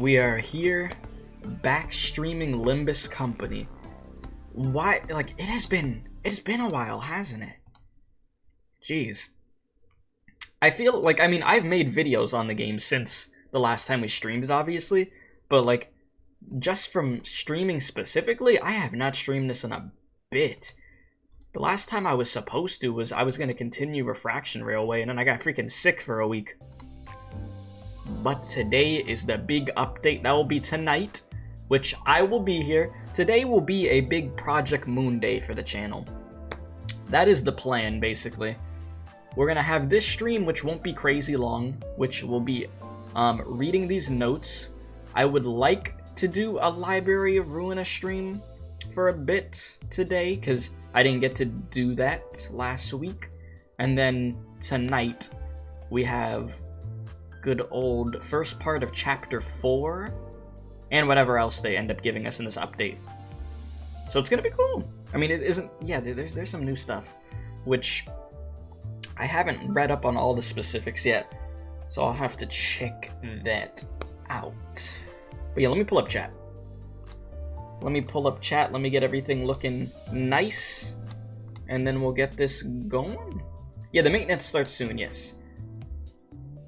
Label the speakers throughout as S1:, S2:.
S1: We are here, back streaming Limbus Company. Why, like, it's been a while, hasn't it? Jeez. I feel like, I mean, I've made videos on the game since the last time we streamed it, obviously, but, like, just from streaming specifically, I have not streamed this in a bit. The last time I was supposed to was I was going to continue Refraction Railway, and then I got freaking sick for a week. But today is the big update. That will be tonight, which I will be here. Today will be a big Project Moon day for the channel. That is the plan, basically. We're going to have this stream, which won't be crazy long, which will be reading these notes. I would like to do a Library of Ruina stream for a bit today, because I didn't get to do that last week. And then tonight, we have good old first part of Chapter 4, and whatever else they end up giving us in this update. So it's gonna be cool. I mean, it isn't... Yeah, there's some new stuff, which I haven't read up on all the specifics yet, so I'll have to check that out. But yeah, let me pull up chat. Let me get everything looking nice, and then we'll get this going. Yeah, the maintenance starts soon, yes.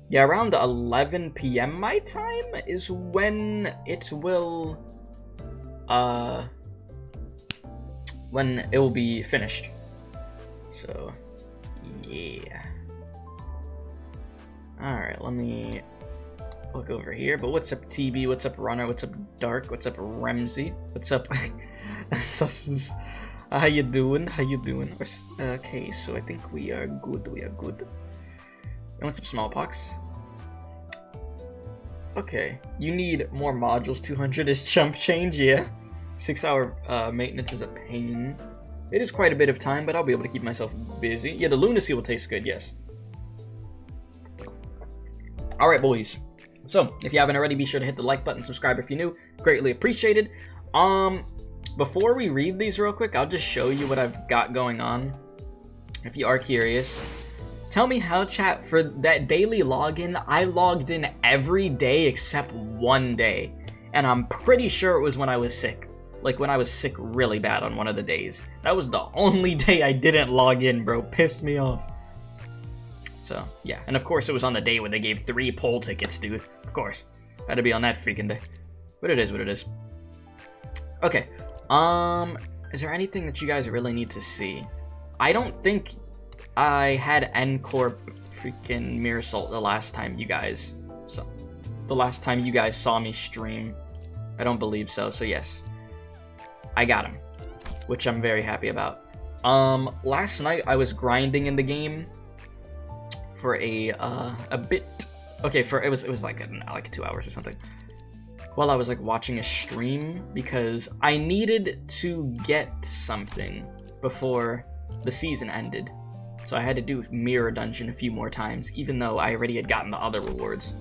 S1: Yeah, around 11 p.m. my time is when it will, be finished. So, yeah. Alright, let me look over here. But what's up, TB? What's up, Runner? What's up, Dark? What's up, Ramsey? What's up, Susses? How you doing? How you doing? Okay, so I think we are good. We are good. And what's up, Smallpox? Okay, you need more modules. 200 is chump change, yeah. 6-hour maintenance is a pain. It is quite a bit of time, but I'll be able to keep myself busy. Yeah, the lunacy will taste good, yes. Alright, boys. So, if you haven't already, be sure to hit the like button, subscribe if you're new. Greatly appreciated. Before we read these real quick, I'll just show you what I've got going on, if you are curious. Tell me how, chat, for that daily login, I logged in every day except one day. And I'm pretty sure it was when I was sick. Like, when I was sick really bad on one of the days. That was the only day I didn't log in, bro. Pissed me off. So, yeah. And of course, it was on the day when they gave 3 poll tickets, dude. Of course. Had to be on that freaking day. But it is what it is. Okay. Is there anything that you guys really need to see? I don't think I had N-Corp freaking Mirasult the last time you guys saw me stream. I don't believe so, so yes. I got him, which I'm very happy about. Last night I was grinding in the game for a bit. Okay, it was like 2 hours or something. While I was like watching a stream, because I needed to get something before the season ended. So I had to do Mirror Dungeon a few more times, even though I already had gotten the other rewards.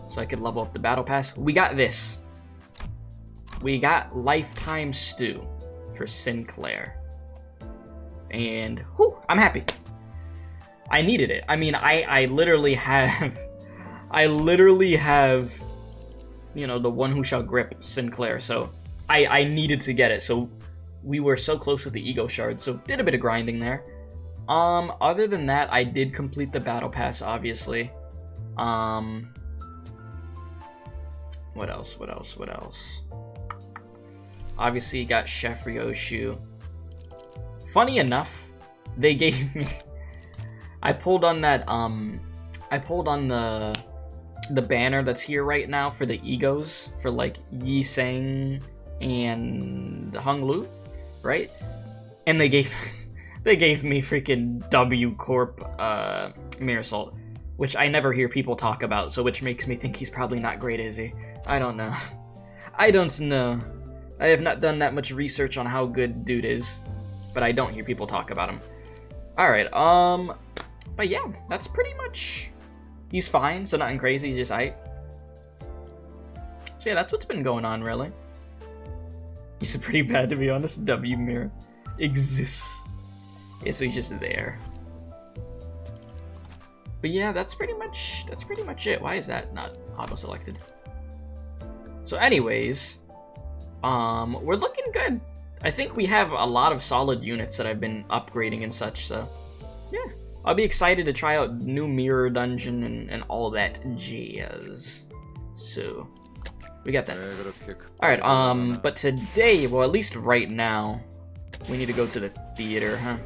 S1: So I could level up the Battle Pass. We got this. We got Lifetime Stew for Sinclair. And, whew, I'm happy. I needed it. I mean, I literally have... you know, the one who shall grip Sinclair, so I needed to get it. So we were so close with the ego shard, so did a bit of grinding there. Other than that, I did complete the battle pass, obviously. What else? Obviously, got Chef Ryoshu. Funny enough, they gave me... I pulled on that, I pulled on the banner that's here right now for the egos, for, like, Yi Sang and Hung Lu, right? And they gave me freaking W Corp, Mirasult, which I never hear people talk about, so which makes me think he's probably not great, is he? I don't know. I don't know. I have not done that much research on how good dude is, but I don't hear people talk about him. Alright, but yeah, that's pretty much... He's fine, so nothing crazy, just aight. So yeah, that's what's been going on, really. He's pretty bad, to be honest. W Mirror exists. Yeah, so he's just there. But yeah, that's pretty much it. Why is that not auto-selected? So anyways, we're looking good. I think we have a lot of solid units that I've been upgrading and such, so yeah. I'll be excited to try out new mirror dungeon and all that jazz. So, we got that. Alright, but today, well, at least right now, we need to go to the theater, huh?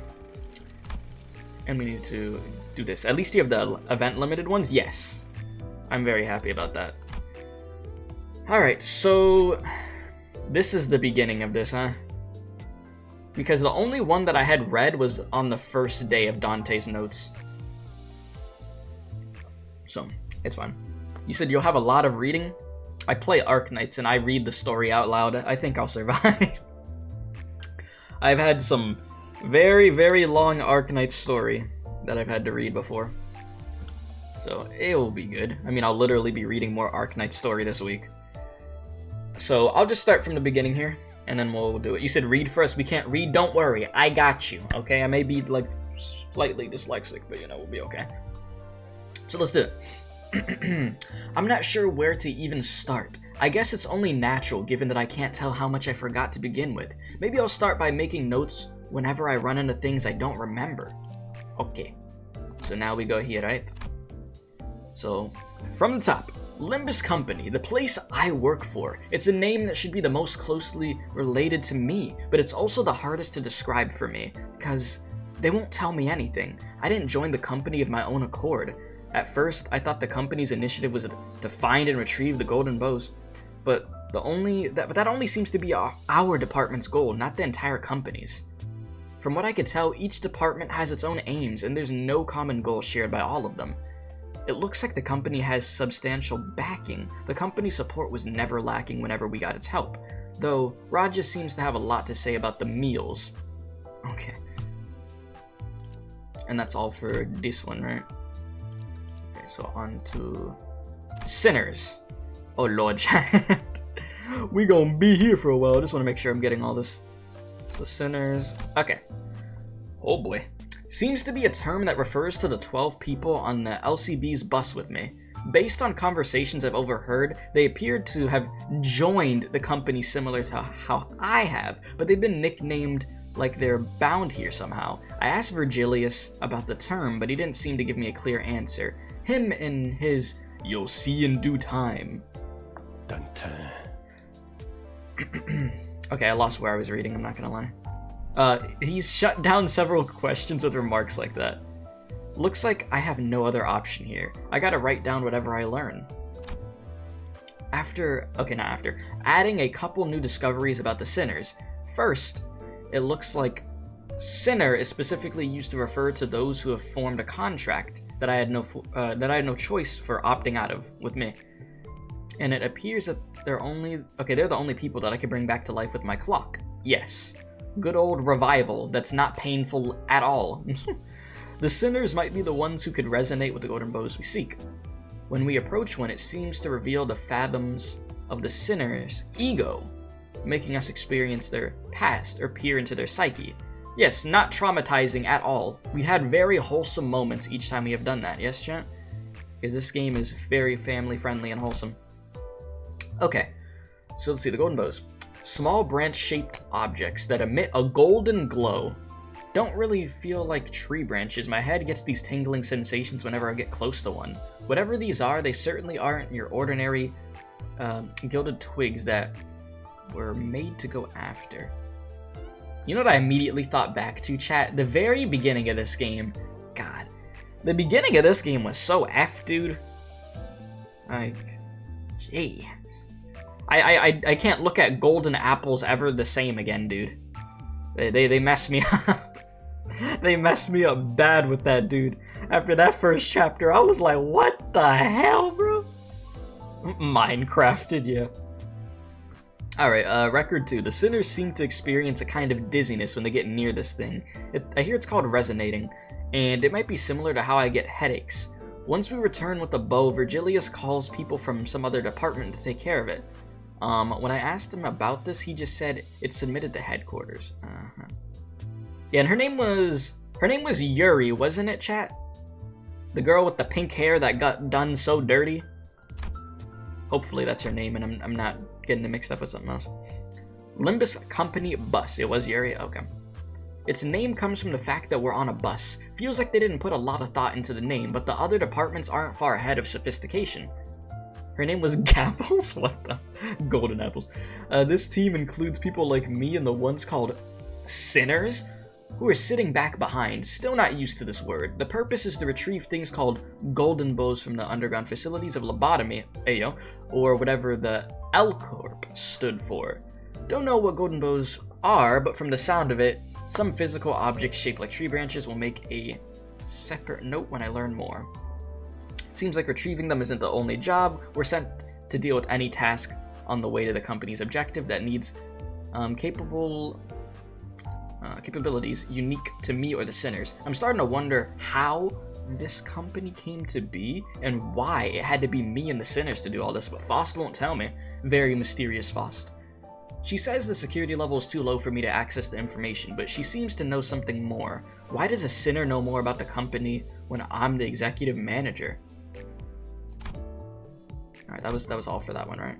S1: And we need to do this. At least you have the event limited ones? Yes. I'm very happy about that. Alright, so this is the beginning of this, huh? Because the only one that I had read was on the first day of Dante's notes. So, it's fine. You said you'll have a lot of reading? I play Arknights and I read the story out loud. I think I'll survive. I've had some very, very long Arknight story that I've had to read before. So, it'll be good. I mean, I'll literally be reading more Arknight story this week. So, I'll just start from the beginning here, and then we'll do it. You said read first. We can't read. Don't worry. I got you, okay? I may be, like, slightly dyslexic, but, you know, we'll be okay. So, let's do it. I'm not sure where to even start. I guess it's only natural, given that I can't tell how much I forgot to begin with. Maybe I'll start by making notes whenever I run into things I don't remember. Okay. So, now we go here, right? So, from the top. Limbus Company, the place I work for. It's a name that should be the most closely related to me, but it's also the hardest to describe for me, because they won't tell me anything. I didn't join the company of my own accord. At first, I thought the company's initiative was to find and retrieve the golden bows, but that only seems to be our department's goal, not the entire company's. From what I could tell, each department has its own aims, and there's no common goal shared by all of them. It looks like the company has substantial backing. The company's support was never lacking whenever we got its help, though Raja seems to have a lot to say about the meals. Okay. And that's all for this one, right? Okay, so on to sinners. Oh lord, chat. We gonna be here for a while. I just want to make sure I'm getting all this. So sinners. Okay. Oh boy. Seems to be a term that refers to the 12 people on the LCB's bus with me. Based on conversations I've overheard, they appeared to have joined the company similar to how I have, but they've been nicknamed like they're bound here somehow. I asked Virgilius about the term, but he didn't seem to give me a clear answer. Him and his, "You'll see in due time." Dante. Okay, I lost where I was reading, I'm not gonna lie. He's shut down several questions with remarks like that. Looks like I have no other option here. I gotta write down whatever I learn. Adding a couple new discoveries about the sinners. First, it looks like sinner is specifically used to refer to those who have formed a contract that I had no choice for opting out of with me. And it appears that they're the only people that I can bring back to life with my clock. Yes. Good old revival that's not painful at all. The sinners might be the ones who could resonate with the golden bows we seek. When we approach one, it seems to reveal the fathoms of the sinner's ego, making us experience their past or peer into their psyche. Yes, not traumatizing at all. We had very wholesome moments each time we have done that. Yes, chat? Because this game is very family friendly and wholesome. Okay, so let's see, the golden bows. Small branch-shaped objects that emit a golden glow. Don't really feel like tree branches. My head gets these tingling sensations whenever I get close to one. Whatever these are, they certainly aren't your ordinary gilded twigs that were made to go after. You know what I immediately thought back to, chat? The very beginning of this game. God. The beginning of this game was so F, dude. Like, jeez. I can't look at golden apples ever the same again, dude. They messed me up. They messed me up bad with that, dude. After that first chapter, I was like, what the hell, bro? Minecrafted, yeah. Alright, record 2. The sinners seem to experience a kind of dizziness when they get near this thing. I hear it's called resonating, and it might be similar to how I get headaches. Once we return with the bow, Virgilius calls people from some other department to take care of it. When I asked him about this, he just said it's submitted to headquarters. Yeah, and her name was Yuri, wasn't it, chat? The girl with the pink hair that got done so dirty. Hopefully that's her name, and I'm not getting it mixed up with something else. Limbus Company bus. It was your area? Okay. Its name comes from the fact that we're on a bus. Feels like they didn't put a lot of thought into the name, but the other departments aren't far ahead of sophistication. Her name was Gapples? What the? Golden apples. This team includes people like me and the ones called sinners, who are sitting back behind, still not used to this word. The purpose is to retrieve things called golden bows from the underground facilities of lobotomy, ayo, or whatever the L Corp stood for. Don't know what golden bows are, but from the sound of it, some physical objects shaped like tree branches will make a separate note when I learn more. Seems like retrieving them isn't the only job. We're sent to deal with any task on the way to the company's objective that needs capabilities unique to me or the sinners. I'm starting to wonder how this company came to be and why it had to be me and the sinners to do all this, but Faust won't tell me. Very mysterious Faust. She says the security level is too low for me to access the information, but she seems to know something more. Why does a sinner know more about the company when I'm the executive manager? Alright, that was all for that one, right?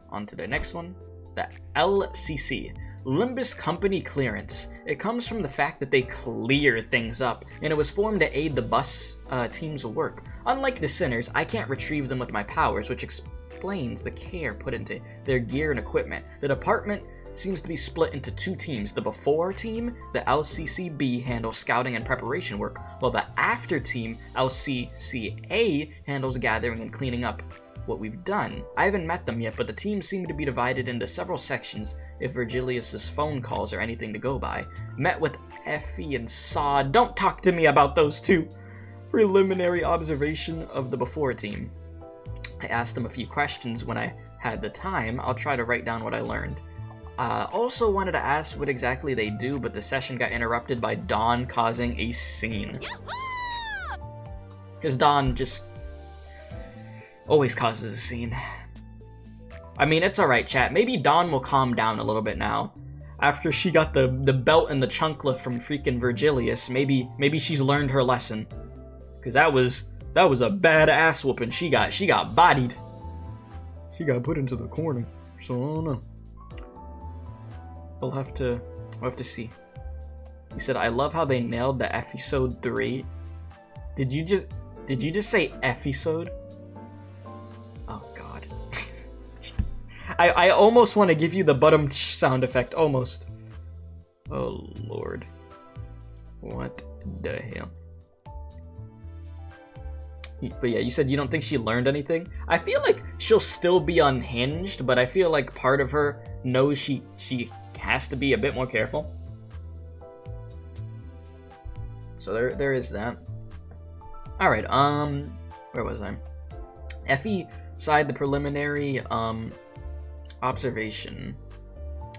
S1: On to the next one. The LCC. Limbus Company Clearance. It comes from the fact that they clear things up, and it was formed to aid the bus team's work. Unlike the sinners, I can't retrieve them with my powers, which explains the care put into their gear and equipment. The department seems to be split into two teams. The before team, the LCCB, handles scouting and preparation work, while the after team, LCCA, handles gathering and cleaning up what we've done. I haven't met them yet, but the teams seem to be divided into several sections if Virgilius's phone calls are anything to go by. Met with Effie and Sod. Don't talk to me about those two. Preliminary observation of the before team. I asked them a few questions when I had the time. I'll try to write down what I learned. Also wanted to ask what exactly they do, but the session got interrupted by Dawn causing a scene. Because Dawn just always causes a scene. I mean, it's alright, chat. Maybe Dawn will calm down a little bit now. After she got the belt and the chunkla from freaking Virgilius, maybe she's learned her lesson. Because that was a bad ass whooping. She got bodied. She got put into the corner. So I don't know. We'll have to see. He said, I love how they nailed the episode 3. Did you just say episode? Oh god. I almost want to give you the bottom sound effect, almost. Oh lord. What the hell? But yeah, you said you don't think she learned anything? I feel like she'll still be unhinged, but I feel like part of her knows she has to be a bit more careful. So there is that. Alright, where was I? Effie side the preliminary observation.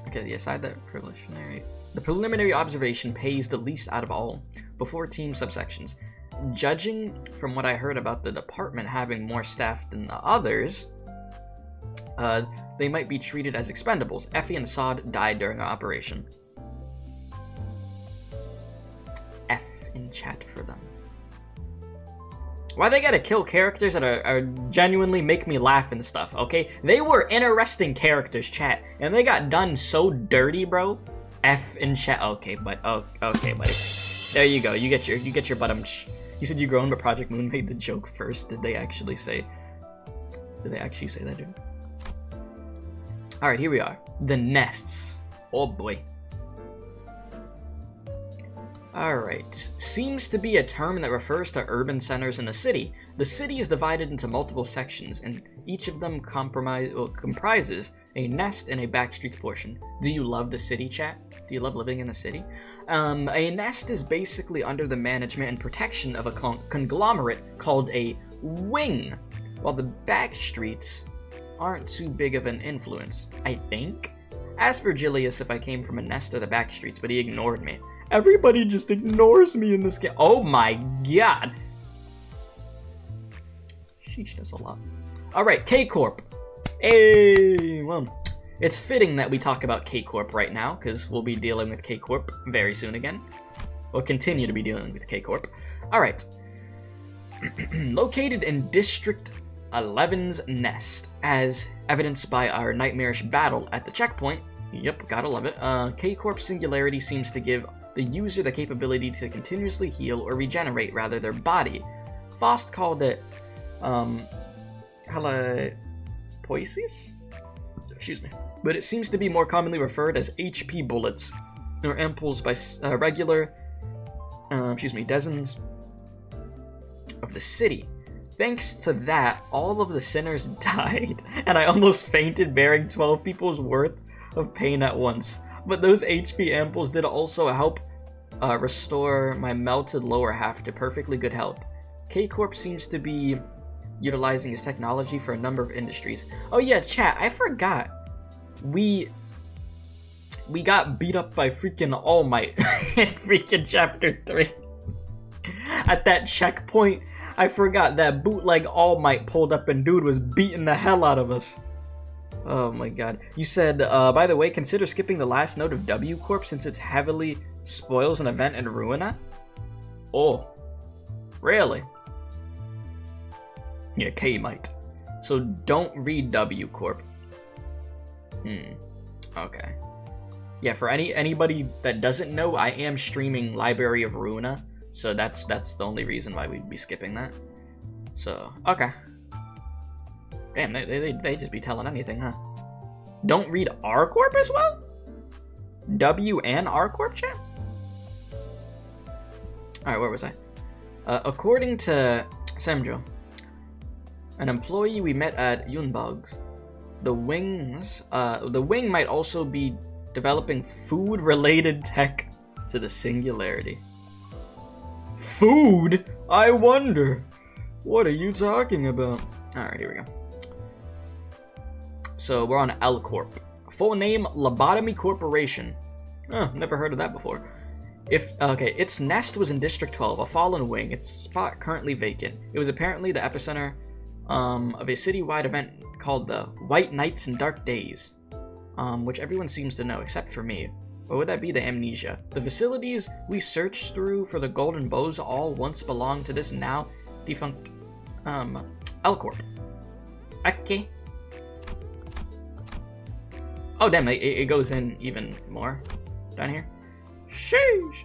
S1: Okay, yeah, side the preliminary. The preliminary observation pays the least out of all, before team subsections. Judging from what I heard about the department having more staff than the others, they might be treated as expendables. Effie and Sod died during our operation. F in chat for them. Why they gotta kill characters that are genuinely make me laugh and stuff, okay? They were interesting characters, chat, and they got done so dirty, bro. F in chat. Okay, but okay, buddy. There you go. You get your bottom. You said you grown, but Project Moon made the joke first. Did they actually say that, dude? Alright, here we are. The nests. Oh boy. Alright. Seems to be a term that refers to urban centers in a city. The city is divided into multiple sections, and each of them comprises a nest and a backstreets portion. Do you love the city, chat? Do you love living in the city? A nest is basically under the management and protection of a conglomerate called a wing, while the backstreets aren't too big of an influence, I think. Asked Virgilius if I came from a nest or the backstreets, but he ignored me. Everybody just ignores me in this game. Oh my god. Sheesh, that's a lot. Alright, K-Corp. Hey, well, it's fitting that we talk about K-Corp right now, because we'll be dealing with K-Corp very soon again. We'll continue to be dealing with K-Corp. Alright. Located in District Eleven's Nest, as evidenced by our nightmarish battle at the checkpoint. Yep, gotta love it. K-Corp Singularity seems to give the user the capability to continuously heal or regenerate, rather, their body. Faust called it, Helipoiesis? Excuse me. But it seems to be more commonly referred as HP bullets, or ampoules by regular, denizens of the city. Thanks to that, all of the sinners died, and I almost fainted bearing 12 people's worth of pain at once. But those HP ampoules did also help restore my melted lower half to perfectly good health. K-Corp seems to be utilizing his technology for a number of industries. Oh yeah, chat, I forgot. We got beat up by freaking All Might in freaking chapter 3. At that checkpoint, I forgot that bootleg All Might pulled up and dude was beating the hell out of us. Oh my god. You said, by the way, consider skipping the last note of W Corp since it heavily spoils an event in Ruina? Oh. Really? Yeah, K might. So don't read W Corp. Okay. Yeah, for anybody that doesn't know, I am streaming Library of Ruina, so that's the only reason why we'd be skipping that. So, okay. Damn, they just be telling anything, huh? Don't read R Corp as well? W and R Corp, chat? Alright, where was I? According to Semjo, an employee we met at Yunbug's, the wing might also be developing food-related tech to the Singularity. Food? I wonder. What are you talking about? Alright, here we go. So we're on L Corp. Full name, Lobotomy Corporation. Oh, never heard of that before. Its nest was in District 12, a fallen wing. Its spot currently vacant. It was apparently the epicenter of a citywide event called the White Nights and Dark Days, which everyone seems to know except for me. Or would that be the Amnesia? The facilities we searched through for the Golden Bows all once belonged to this now defunct L Corp. Okay. Oh damn, it goes in even more down here. Sheesh.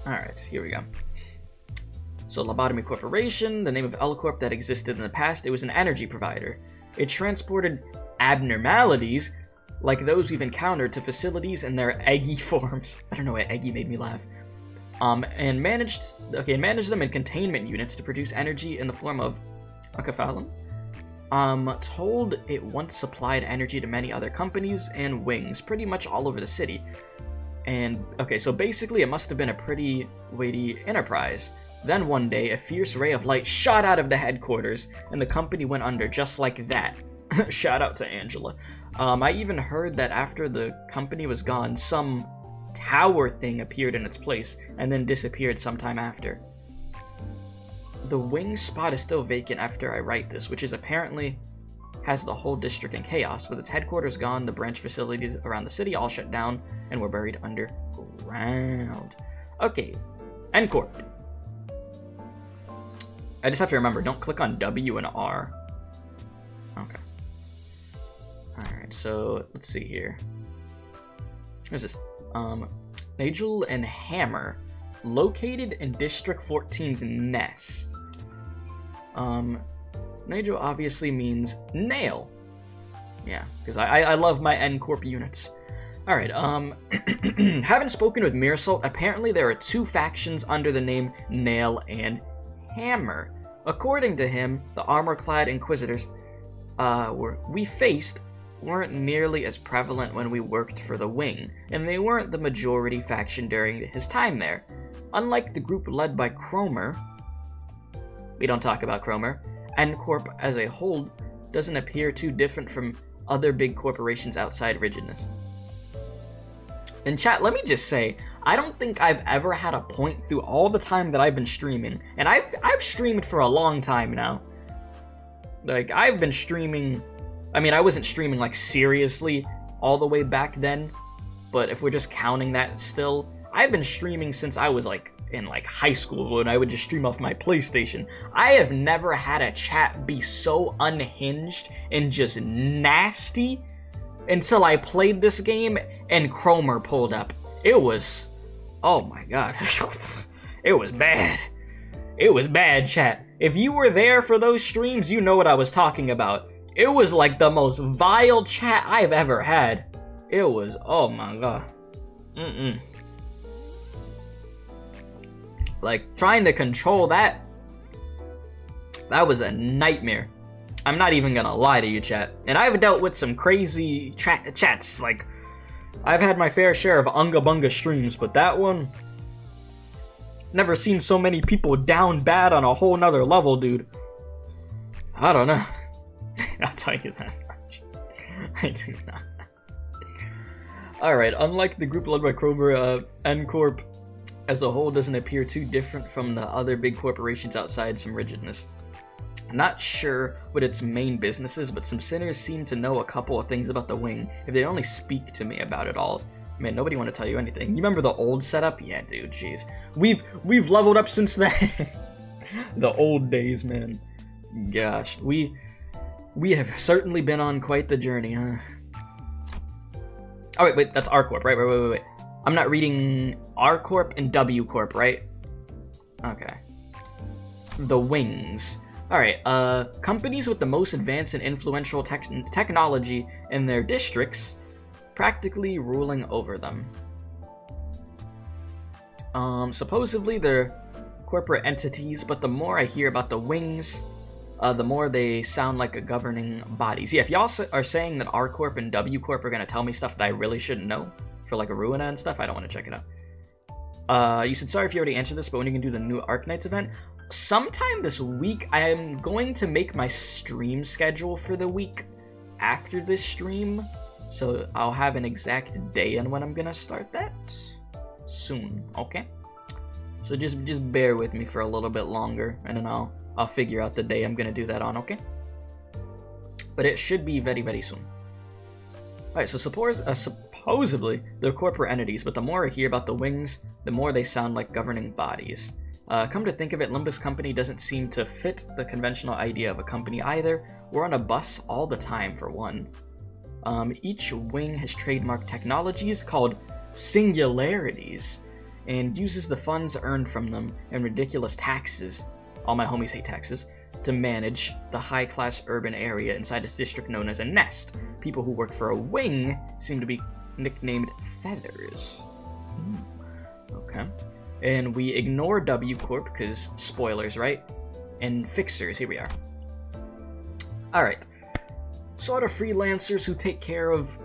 S1: Alright, here we go. So, Lobotomy Corporation, the name of L Corp that existed in the past, it was an energy provider. It transported abnormalities, like those we've encountered, to facilities in their eggy forms. I don't know why eggy made me laugh. And managed them in containment units to produce energy in the form of acaphalon. Told it once supplied energy to many other companies and wings, pretty much all over the city. And, so basically it must have been a pretty weighty enterprise. Then one day, a fierce ray of light shot out of the headquarters, and the company went under just like that. Shout out to Angela. I even heard that after the company was gone, some tower thing appeared in its place, and then disappeared sometime after. The wing spot is still vacant after I write this, which is apparently has the whole district in chaos. With its headquarters gone, the branch facilities around the city all shut down and were buried underground. Okay, N Corp. I just have to remember, don't click on W and R. Okay. Alright, so let's see here. What's this? Nagel and Hammer, located in District 14's nest. Nagel obviously means nail. Yeah, because I love my N Corp units. Alright, having spoken with Mirsalt, apparently there are two factions under the name Nail and Hammer. According to him, the armor-clad Inquisitors we faced weren't nearly as prevalent when we worked for the Wing, and they weren't the majority faction during his time there. Unlike the group led by Cromer, we don't talk about Cromer, N Corp as a whole doesn't appear too different from other big corporations outside Rigidness. In chat, let me just say, I don't think I've ever had a point through all the time that I've been streaming, and I've streamed for a long time now. Like, I've been streaming, I mean, I wasn't streaming, like, seriously all the way back then, but if we're just counting that still, I've been streaming since I was, like, in like high school when I would just stream off my PlayStation. I have never had a chat be so unhinged and just nasty until I played this game and Cromer pulled up. It was, oh my god, it was bad. It was bad, chat. If you were there for those streams, you know what I was talking about. It was like the most vile chat I've ever had. It was, oh my god. Like, trying to control that was a nightmare. I'm not even gonna lie to you, chat. And I've dealt with some crazy chats. Like, I've had my fair share of Unga Bunga streams, but that one... Never seen so many people down bad on a whole nother level, dude. I don't know. I'll tell you that much. I do not. Alright, unlike the group led by Kroger, N-Corp as a whole doesn't appear too different from the other big corporations outside some rigidness. Not sure what its main business is, but some sinners seem to know a couple of things about the wing if they only speak to me about it all. Man, nobody want to tell you anything. You remember the old setup? Yeah, dude, jeez. We've leveled up since then. The old days, man. Gosh, we have certainly been on quite the journey, huh? Oh, wait, that's R Corp, right? Wait. I'm not reading R Corp and W Corp, right? Okay. The Wings. Alright, companies with the most advanced and influential technology in their districts, practically ruling over them. Supposedly they're corporate entities, but the more I hear about the Wings, the more they sound like a governing bodies. Yeah, if y'all are saying that R Corp and W Corp are gonna tell me stuff that I really shouldn't know, for like a Ruina and stuff, I don't want to check it out. You said sorry if you already answered this, but when are you gonna do the new Arknights event? Sometime this week. I am going to make my stream schedule for the week after this stream, so I'll have an exact day and when I'm gonna start that soon, okay? So just bear with me for a little bit longer, and then I'll figure out the day I'm gonna do that on, okay? But it should be very, very soon. Alright, so supposedly they're corporate entities, but the more I hear about the Wings, the more they sound like governing bodies. Come to think of it, Limbus Company doesn't seem to fit the conventional idea of a company either. We're on a bus all the time, for one. Each wing has trademarked technologies called singularities, and uses the funds earned from them and ridiculous taxes, all my homies hate taxes, to manage the high-class urban area inside its district known as a nest. People who work for a wing seem to be nicknamed Feathers. Okay. And we ignore W Corp, because spoilers, right? And Fixers, here we are. Alright. Sort of freelancers who take care of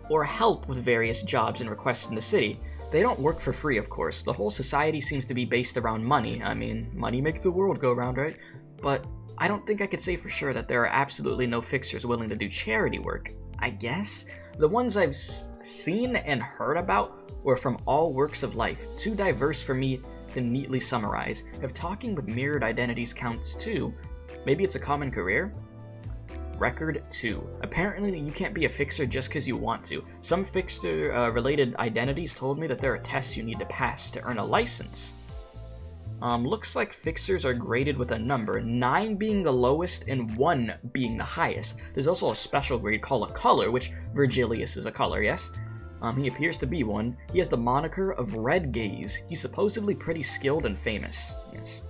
S1: or help with various jobs and requests in the city. They don't work for free, of course. The whole society seems to be based around money. I mean, money makes the world go round, right? But I don't think I could say for sure that there are absolutely no fixers willing to do charity work. I guess? The ones I've seen and heard about were from all works of life, too diverse for me to neatly summarize. If talking with mirrored identities counts too, maybe it's a common career? Record 2. Apparently you can't be a fixer just because you want to. Some fixer-related identities told me that there are tests you need to pass to earn a license. Looks like fixers are graded with a number, 9 being the lowest and 1 being the highest. There's also a special grade called a color, which Virgilius is a color, yes? He appears to be one. He has the moniker of Red Gaze. He's supposedly pretty skilled and famous. Yes.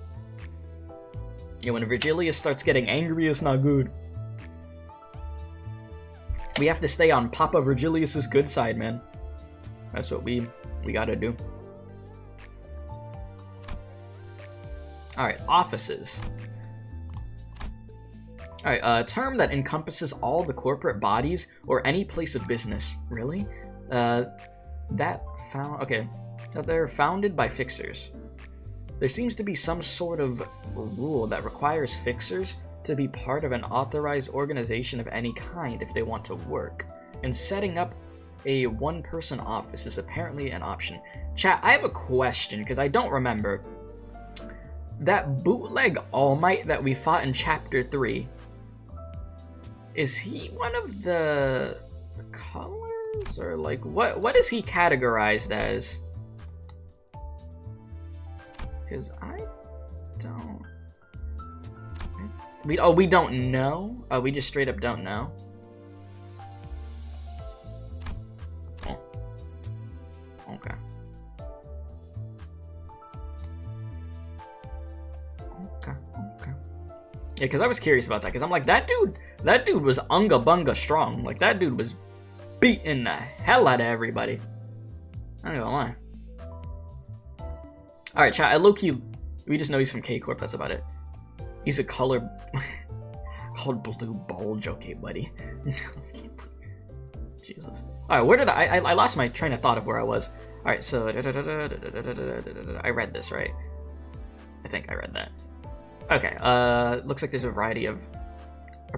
S1: Yeah, when Virgilius starts getting angry, it's not good. We have to stay on Papa Virgilius's good side, man. That's what we gotta do. Alright, offices. Alright, a term that encompasses all the corporate bodies or any place of business. Really? That they're founded by fixers. There seems to be some sort of rule that requires fixers to be part of an authorized organization of any kind if they want to work, and setting up a one-person office is apparently an option. Chat, I have a question, because I don't remember. That bootleg All Might that we fought in Chapter 3, is he one of the colors? Or, like, what is he categorized as? Because I don't... we don't know? Oh, we just straight up don't know? Oh. Okay. Okay. Yeah, because I was curious about that, because I'm like, that dude was unga bunga strong. Like, that dude was beating the hell out of everybody. I ain't gonna lie. Alright, chat, I low-key, we just know he's from K-Corp, that's about it. He's a color called Blue Bulge, okay, buddy. Jesus. Alright, where did I lost my train of thought of where I was. Alright, so I read this, right? I think I read that. Okay, looks like there's a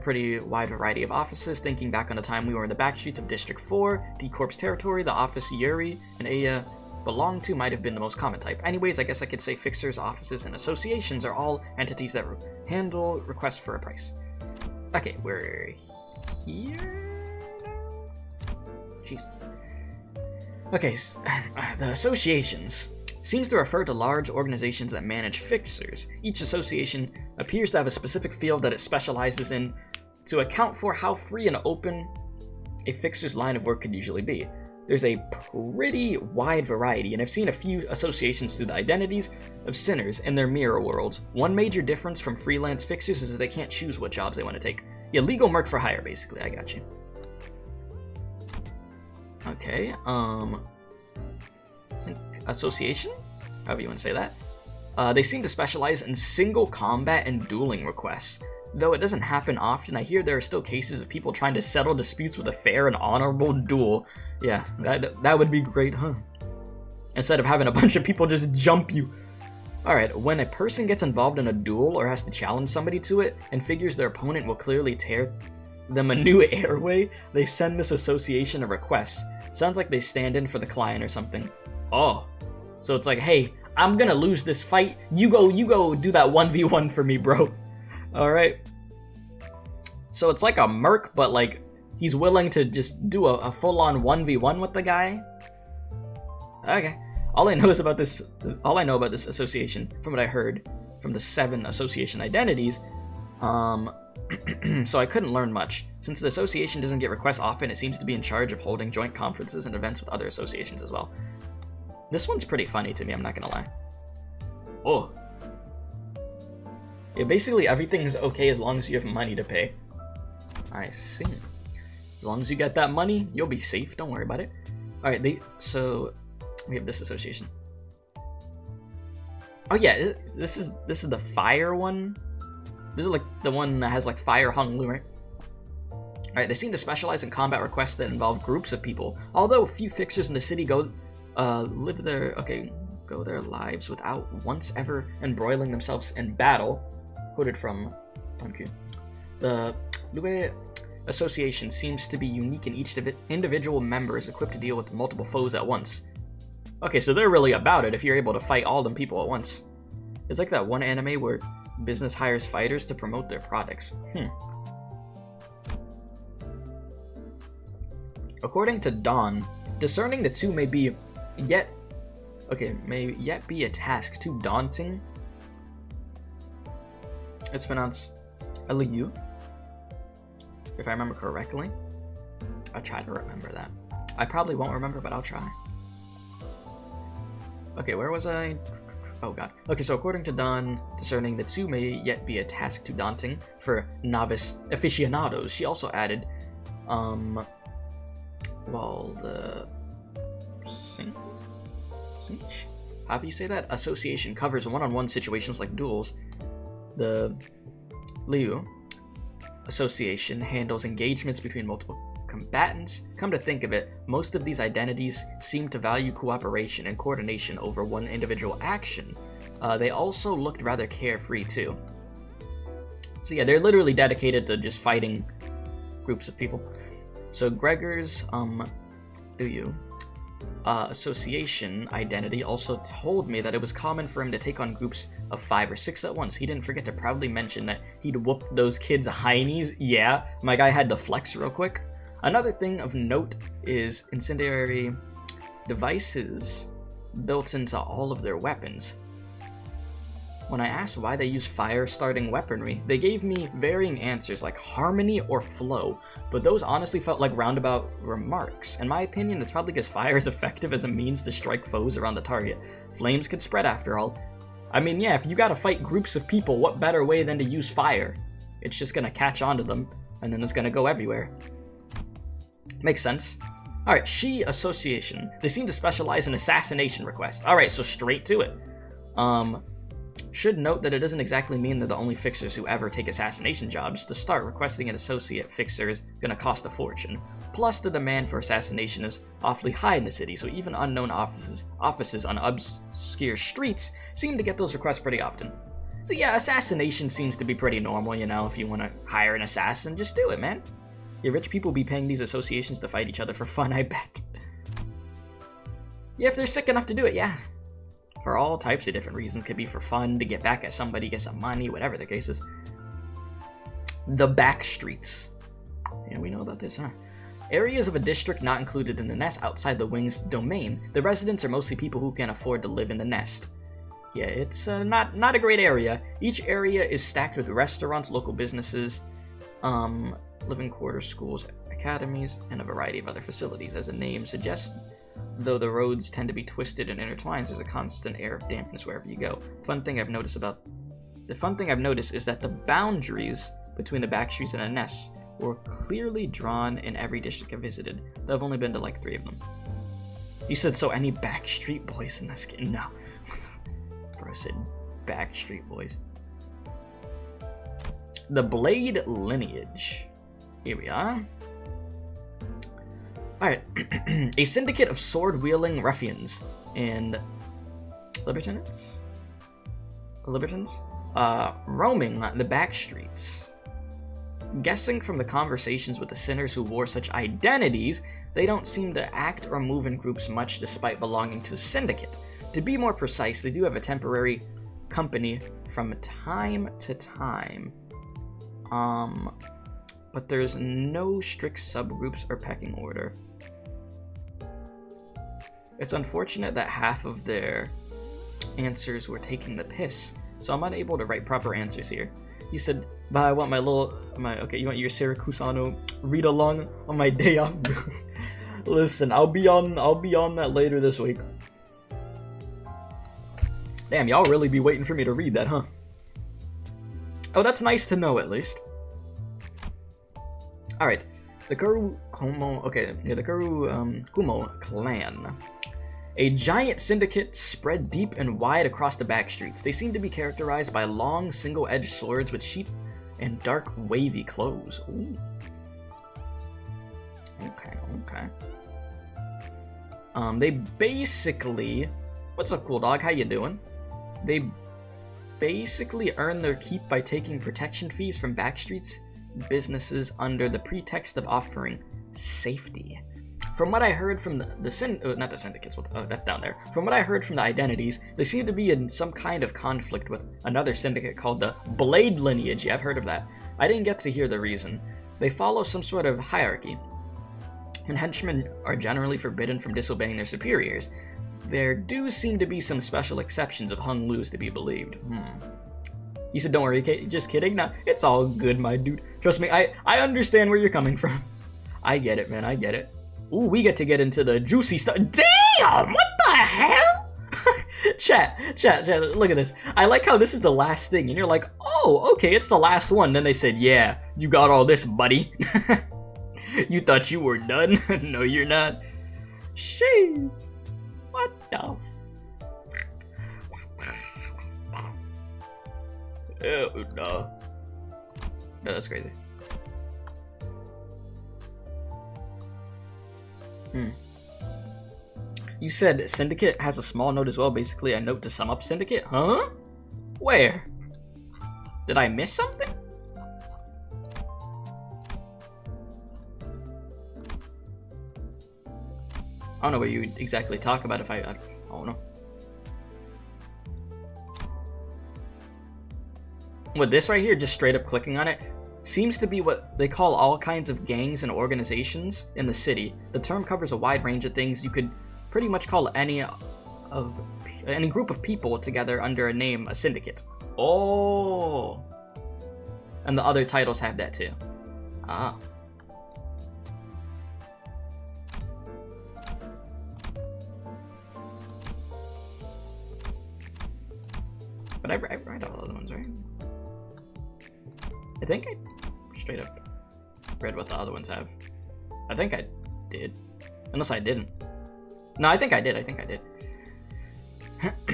S1: pretty wide variety of offices. Thinking back on the time we were in the back streets of District 4, D-Corp's territory, the office Yuri and Aya belonged to might have been the most common type. Anyways, I guess I could say fixers, offices, and associations are all entities that handle requests for a price. Okay, we're here now? Jesus. Okay, the associations seems to refer to large organizations that manage fixers. Each association appears to have a specific field that it specializes in to account for how free and open a fixer's line of work could usually be. There's a pretty wide variety, and I've seen a few associations through the identities of sinners and their mirror worlds. One major difference from freelance fixers is that they can't choose what jobs they want to take. Yeah, legal merc for hire, basically. I got you. Okay, association? However you want to say that. They seem to specialize in single combat and dueling requests. Though it doesn't happen often, I hear there are still cases of people trying to settle disputes with a fair and honorable duel. Yeah, that would be great, huh? Instead of having a bunch of people just jump you. Alright, when a person gets involved in a duel or has to challenge somebody to it, and figures their opponent will clearly tear them a new airway, they send this association a request. Sounds like they stand in for the client or something. Oh. So it's like, hey, I'm gonna lose this fight. You go do that 1v1 for me, bro. Alright. So it's like a merc, but like he's willing to just do a full-on 1v1 with the guy. Okay. All I know about this association, from what I heard from the 7 association identities, so I couldn't learn much. Since the association doesn't get requests often, it seems to be in charge of holding joint conferences and events with other associations as well. This one's pretty funny to me, I'm not gonna lie. Oh. Yeah, basically everything's okay as long as you have money to pay. I see. As long as you get that money, you'll be safe, don't worry about it. Alright, so we have this association. Oh yeah, this is the fire one. This is like the one that has like fire hung loot, right? Alright, they seem to specialize in combat requests that involve groups of people. Although a few fixers in the city go their lives without once ever embroiling themselves in battle. Quoted from Dante'S. The Lue Association seems to be unique, and each individual member is equipped to deal with multiple foes at once. Okay, so they're really about it if you're able to fight all them people at once. It's like that one anime where business hires fighters to promote their products. According to Dawn, discerning the two may yet be a task too daunting. It's pronounced Eliu, if I remember correctly. I'll try to remember that. I probably won't remember, but I'll try. Okay, where was I? Oh god. Okay, so according to Dawn, discerning the two may yet be a task too daunting for novice aficionados. She also added, the Cinch? How do you say that? Association covers one-on-one situations like duels. The Liu Association handles engagements between multiple combatants. Come to think of it, most of these identities seem to value cooperation and coordination over one individual action. They also looked rather carefree too. So yeah, they're literally dedicated to just fighting groups of people. So Gregor's association identity also told me that it was common for him to take on groups of 5 or 6 at once. He didn't forget to proudly mention that he'd whooped those kids' heinies. Yeah, my guy had to flex real quick. Another thing of note is incendiary devices built into all of their weapons. When I asked why they use fire-starting weaponry, they gave me varying answers like harmony or flow, but those honestly felt like roundabout remarks. In my opinion, it's probably because fire is effective as a means to strike foes around the target. Flames can spread after all. I mean, yeah, if you gotta fight groups of people, what better way than to use fire? It's just gonna catch onto them, and then it's gonna go everywhere. Makes sense. Alright, She Association. They seem to specialize in assassination requests. Alright, so straight to it. Should note that it doesn't exactly mean they're the only fixers who ever take assassination jobs. To start, requesting an associate fixer is gonna cost a fortune. Plus, the demand for assassination is awfully high in the city, so even unknown offices on obscure streets seem to get those requests pretty often. So yeah, assassination seems to be pretty normal, you know, if you want to hire an assassin, just do it, man. Yeah, rich people be paying these associations to fight each other for fun, I bet. Yeah, if they're sick enough to do it, yeah. For all types of different reasons. Could be for fun, to get back at somebody, get some money, whatever the case is. The back streets. Yeah, we know about this, huh? Areas of a district not included in the nest outside the wing's domain. The residents are mostly people who can afford to live in the nest. Yeah, it's not a great area. Each area is stacked with restaurants, local businesses, living quarters, schools, academies, and a variety of other facilities. As the name suggests, though the roads tend to be twisted and intertwined, there's a constant air of dampness wherever you go. The fun thing I've noticed is that the boundaries between the back streets and the nests were clearly drawn in every district I visited. Though I've only been to like 3 of them. You said, so any Backstreet Boys in this game? No. Bro said Backstreet Boys. The Blade Lineage. Here we are. Alright. A syndicate of sword-wielding ruffians and libertines? Roaming the back streets. Guessing from the conversations with the sinners who wore such identities, they don't seem to act or move in groups much despite belonging to a syndicate. To be more precise, they do have a temporary company from time to time. But there's no strict subgroups or pecking order. It's unfortunate that half of their answers were taking the piss, so I'm unable to write proper answers here. He said, "But I want okay, you want your Syracusano read along on my day off?" Listen, I'll be on that later this week. Damn, y'all really be waiting for me to read that, huh? Oh, that's nice to know at least. Alright, the Kumo clan. A giant syndicate spread deep and wide across the back streets. They seem to be characterized by long, single-edged swords with sheath and dark, wavy clothes. Ooh. Okay. They basically... What's up, cool dog? How you doing? They basically earn their keep by taking protection fees from backstreets businesses under the pretext of offering safety. From what I heard from that's down there. From what I heard from the identities, they seem to be in some kind of conflict with another syndicate called the Blade Lineage. Yeah, I've heard of that. I didn't get to hear the reason. They follow some sort of hierarchy, and henchmen are generally forbidden from disobeying their superiors. There do seem to be some special exceptions of hung loose to be believed. You said, don't worry, just kidding? No, it's all good, my dude. Trust me, I understand where you're coming from. I get it, man, I get it. Ooh, we get to get into the juicy stuff. Damn! What the hell? Chat, look at this. I like how this is the last thing, and you're like, oh, okay, it's the last one. Then they said, yeah, you got all this, buddy. You thought you were done? No, you're not. Shit. What the hell is this? Oh, no. No, that's crazy. You said Syndicate has a small note as well, basically a note to sum up Syndicate? Huh? Where? Did I miss something? I don't know what you exactly talk about if I don't know. With this right here, just straight up clicking on it, seems to be what they call all kinds of gangs and organizations in the city. The term covers a wide range of things. You could pretty much call any of any group of people together under a name, a syndicate. Oh. And the other titles have that too. Ah. But I read all the other ones, right? I think I straight up read what the other ones have. I think I did. Unless I didn't. No, I think I did.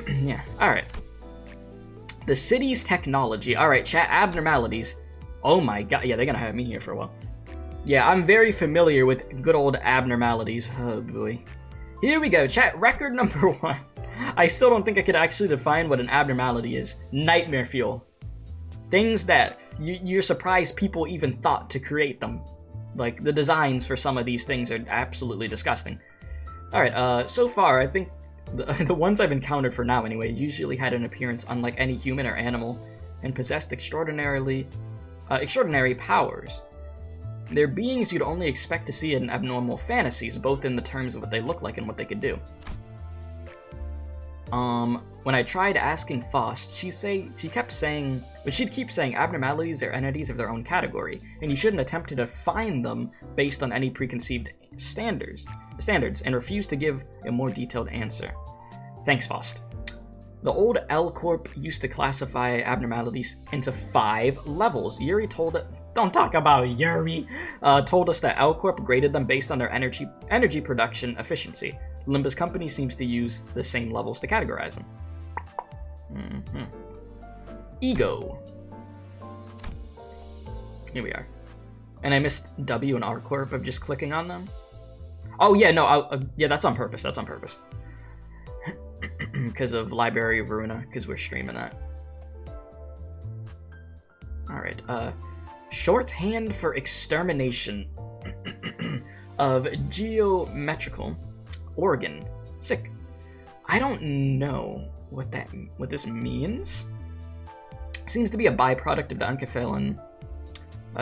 S1: Yeah, alright. The city's technology. Alright, chat, abnormalities. Oh my god, yeah, they're gonna have me here for a while. Yeah, I'm very familiar with good old abnormalities. Oh boy. Here we go, chat, record number 1. I still don't think I could actually define what an abnormality is. Nightmare fuel. Things that you're surprised people even thought to create them. Like, the designs for some of these things are absolutely disgusting. Alright, so far, I think the ones I've encountered for now anyway usually had an appearance unlike any human or animal and possessed extraordinary powers. They're beings you'd only expect to see in abnormal fantasies, both in the terms of what they look like and what they could do. When I tried asking Faust, she'd keep saying abnormalities are entities of their own category, and you shouldn't attempt to define them based on any preconceived standards, and refused to give a more detailed answer. Thanks, Faust. The old L Corp used to classify abnormalities into 5 levels. Yuri told us that L Corp graded them based on their energy production efficiency. Limbus Company seems to use the same levels to categorize them. Ego. Here we are. And I missed W and R Corp of just clicking on them. Oh yeah, no, yeah, that's on purpose. That's on purpose. Because of Library of Veruna, because we're streaming that. Alright, shorthand for extermination of geometrical organ. Sick. I don't know what this means. Seems to be a byproduct of the Unkaphelan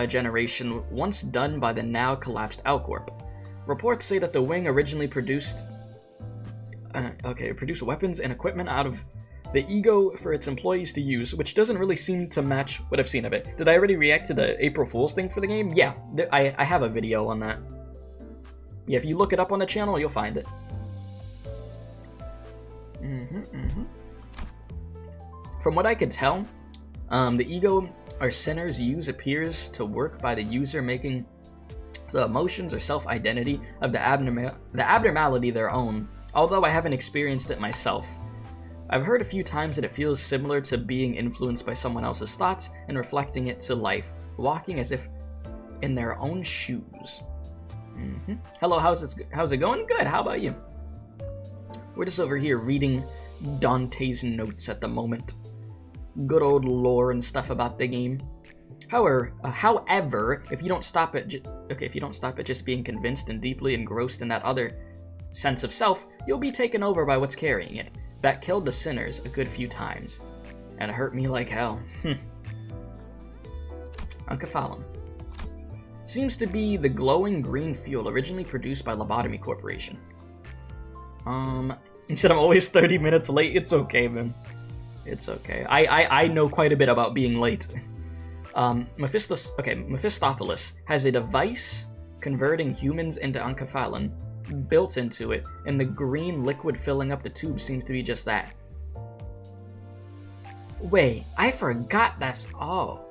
S1: generation, once done by the now collapsed L Corp. Reports say that the wing originally produced weapons and equipment out of the ego for its employees to use, which doesn't really seem to match what I've seen of it. Did I already react to the April Fool's thing for the game? Yeah, I have a video on that. Yeah, if you look it up on the channel, you'll find it. From what I could tell, the ego our sinners use appears to work by the user making the emotions or self-identity of the abnormality their own, although I haven't experienced it myself. I've heard a few times that it feels similar to being influenced by someone else's thoughts and reflecting it to life, walking as if in their own shoes. Hello, how's it going? Good, how about you? We're just over here reading Dante's notes at the moment. Good old lore and stuff about the game. However, if you don't stop at just being convinced and deeply engrossed in that other sense of self, you'll be taken over by what's carrying it. That killed the sinners a good few times, and it hurt me like hell. Unkaphelan. Seems to be the glowing green fuel originally produced by Lobotomy Corporation. You said I'm always 30 minutes late. It's okay, man. It's okay. I know quite a bit about being late. Mephistopheles has a device converting humans into Unkaphelan built into it, and the green liquid filling up the tube seems to be just that. Wait, I forgot that's... Oh.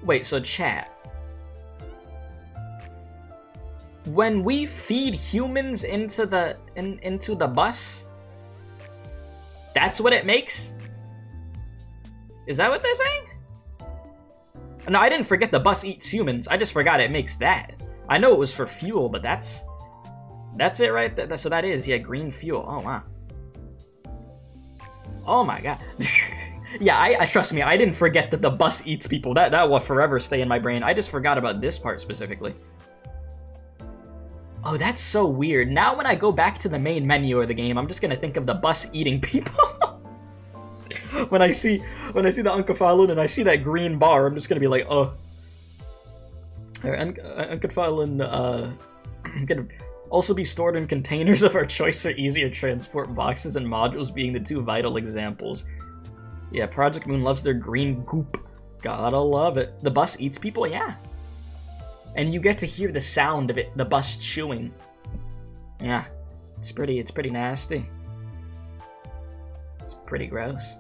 S1: Wait, so chat. When we feed humans into the bus, that's what it makes? Is that what they're saying? No, I didn't forget the bus eats humans. I just forgot it makes that. I know it was for fuel, but that's it, right? So that is, yeah, green fuel. Oh, wow. Oh, my God. Yeah, I trust me, I didn't forget that the bus eats people. That will forever stay in my brain. I just forgot about this part specifically. Oh, that's so weird. Now when I go back to the main menu of the game, I'm just gonna think of the bus eating people. When I see the Unkaphelan and I see that green bar, I'm just gonna be like, oh. Unkaphelan, Also be stored in containers of our choice for easier transport, boxes and modules being the two vital examples. Yeah, Project Moon loves their green goop. Gotta love it. The bus eats people? Yeah. And you get to hear the sound of it, the bus chewing. Yeah, it's pretty nasty. It's pretty gross.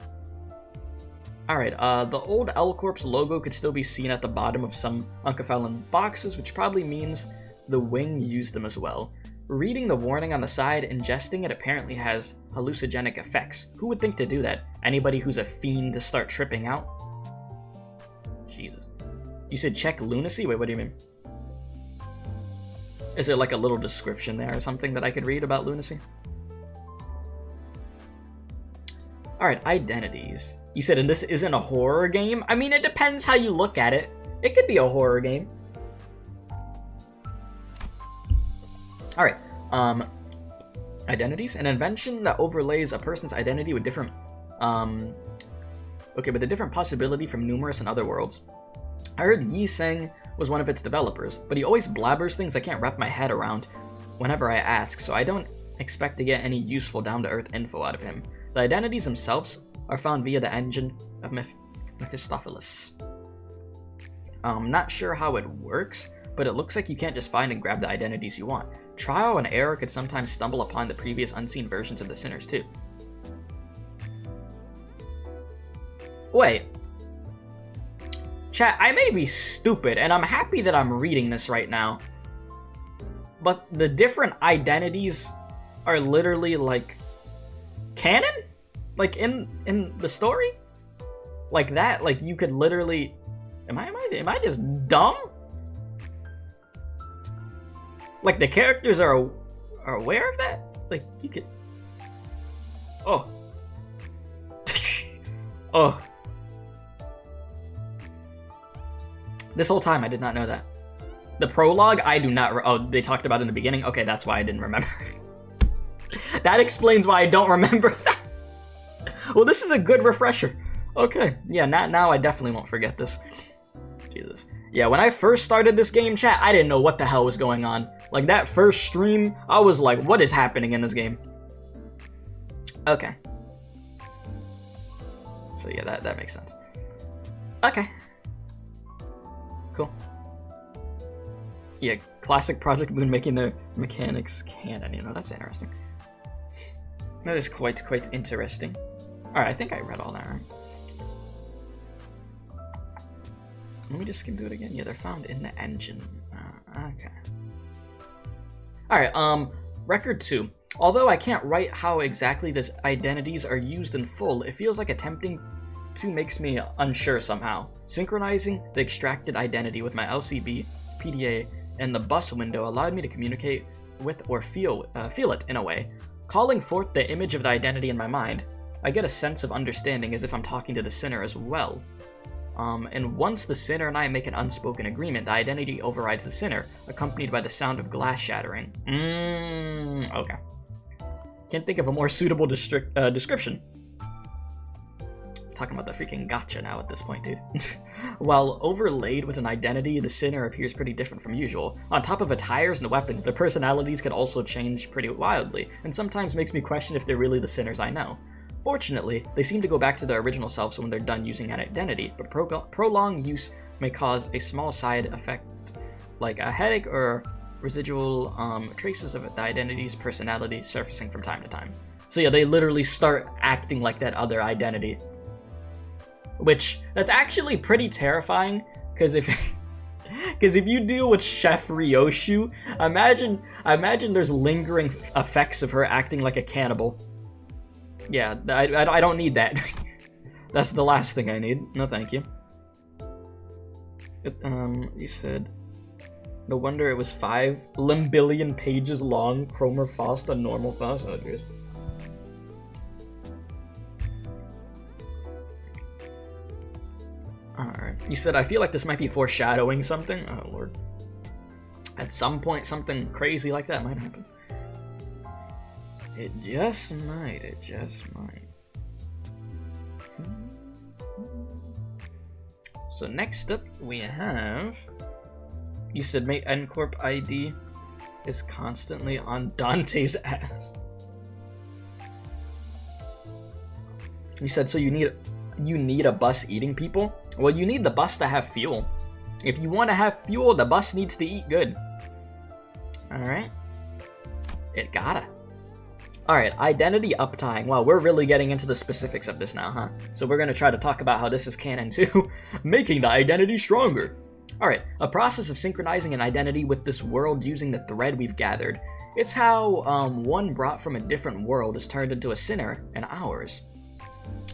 S1: Alright, the old L-Corp's logo could still be seen at the bottom of some Uncafellan boxes, which probably means the wing used them as well. Reading the warning on the side, ingesting it apparently has hallucinogenic effects. Who would think to do that? Anybody who's a fiend to start tripping out? Jesus. You said check lunacy? Wait, what do you mean? Is there like a little description there or something that I could read about lunacy? Alright, identities. You said, and this isn't a horror game? I mean, it depends how you look at it. It could be a horror game. Alright, identities. An invention that overlays a person's identity with different, with a different possibility from numerous and other worlds. I heard Yi Seng was one of its developers, but he always blabbers things I can't wrap my head around whenever I ask, so I don't expect to get any useful down-to-earth info out of him. The identities themselves are found via the engine of Mephistopheles. Not sure how it works, but it looks like you can't just find and grab the identities you want. Trial and error could sometimes stumble upon the previous unseen versions of the sinners too. Wait. Chat, I may be stupid, and I'm happy that I'm reading this right now. But the different identities are literally, like, canon? Like, in the story? Like that? Like, you could literally... Am I just dumb? Like, the characters are aware of that? Like, you could... Oh. Oh. This whole time, I did not know that. The prologue, I do not... Oh, they talked about it in the beginning? Okay, that's why I didn't remember. That explains why I don't remember that. Well, this is a good refresher. Okay, yeah, now I definitely won't forget this. Jesus. Yeah, when I first started this game, chat, I didn't know what the hell was going on. Like, that first stream, I was like, what is happening in this game? Okay. So yeah, that makes sense. Okay. Cool. Yeah, classic Project Moon making their mechanics canon, you know, that's interesting. That is quite interesting. Alright, I think I read all that, right? Let me just skim through it again. Yeah, they're found in the engine. Okay. Alright, record 2. Although I can't write how exactly these identities are used in full, it feels like attempting to makes me unsure somehow. Synchronizing the extracted identity with my LCB, PDA, and the bus window allowed me to communicate with or feel it in a way. Calling forth the image of the identity in my mind, I get a sense of understanding as if I'm talking to the sinner as well. And once the sinner and I make an unspoken agreement, the identity overrides the sinner, accompanied by the sound of glass shattering. Okay. Can't think of a more suitable description. Talking about the freaking gotcha now at this point, dude. While overlaid with an identity, the sinner appears pretty different from usual. On top of attires and weapons, their personalities can also change pretty wildly, and sometimes makes me question if they're really the sinners I know. Fortunately, they seem to go back to their original selves when they're done using an identity, but prolonged use may cause a small side effect, like a headache or residual traces of the identity's personality surfacing from time to time. So yeah, they literally start acting like that other identity. Which, that's actually pretty terrifying, because if you deal with Chef Ryoshu, imagine there's lingering effects of her acting like a cannibal. Yeah, I don't need that. That's the last thing I need. No thank you. You said, no wonder it was 5 limbillion pages long, Cromer Faust on normal Faust. Oh, jeez. Alright. You said, I feel like this might be foreshadowing something. Oh, Lord. At some point, something crazy like that might happen. It just might. It just might. So next up, we have... You said make NCorp ID is constantly on Dante's ass. You said, so you need a bus eating people? Well, you need the bus to have fuel. If you want to have fuel, the bus needs to eat good. Alright. It gotta. Alright, identity uptying. Wow, we're really getting into the specifics of this now, huh? So we're going to try to talk about how this is canon too. Making the identity stronger. Alright, a process of synchronizing an identity with this world using the thread we've gathered. It's how one brought from a different world is turned into a sinner in ours.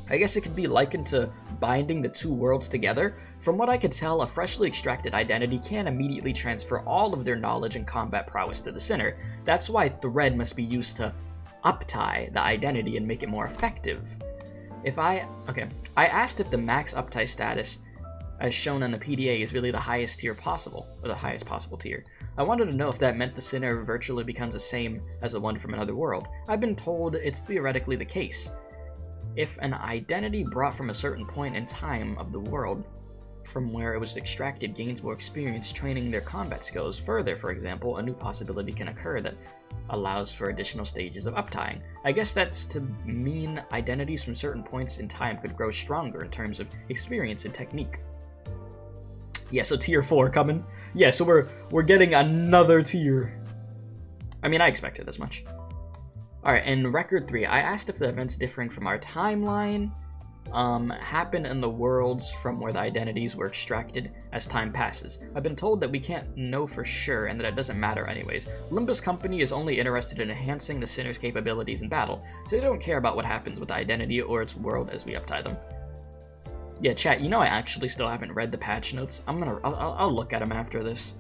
S1: I guess it could be likened to binding the two worlds together. From what I could tell, a freshly extracted identity can immediately transfer all of their knowledge and combat prowess to the sinner. That's why thread must be used to uptie the identity and make it more effective. I asked if the max uptie status as shown on the PDA is really the highest tier possible, or the highest possible tier. I wanted to know if that meant the sinner virtually becomes the same as the one from another world. I've been told it's theoretically the case. If an identity brought from a certain point in time of the world from where it was extracted gains more experience training their combat skills further, for example, a new possibility can occur that allows for additional stages of uptying. I guess that's to mean identities from certain points in time could grow stronger in terms of experience and technique. Yeah, so tier 4 coming. Yeah, so we're getting another tier. I mean, I expected as much. Alright, in Record 3, I asked if the events differing from our timeline happen in the worlds from where the identities were extracted as time passes. I've been told that we can't know for sure and that it doesn't matter anyways. Limbus Company is only interested in enhancing the sinner's capabilities in battle, so they don't care about what happens with the identity or its world as we uptie them. Yeah, chat, you know I actually still haven't read the patch notes. I'll look at them after this.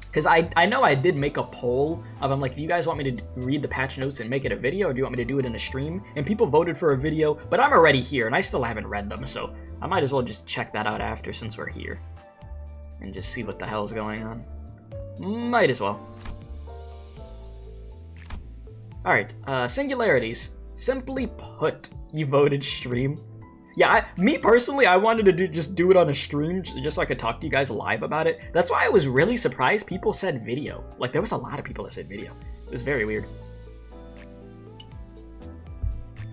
S1: Because I know I did make a poll of, I'm like, do you guys want me to read the patch notes and make it a video, or do you want me to do it in a stream? And people voted for a video, but I'm already here, and I still haven't read them, so I might as well just check that out after since we're here. And just see what the hell's going on. Might as well. Alright, singularities. Simply put, you voted stream. Yeah, me personally, I wanted to just do it on a stream just so I could talk to you guys live about it. That's why I was really surprised people said video. Like, there was a lot of people that said video. It was very weird.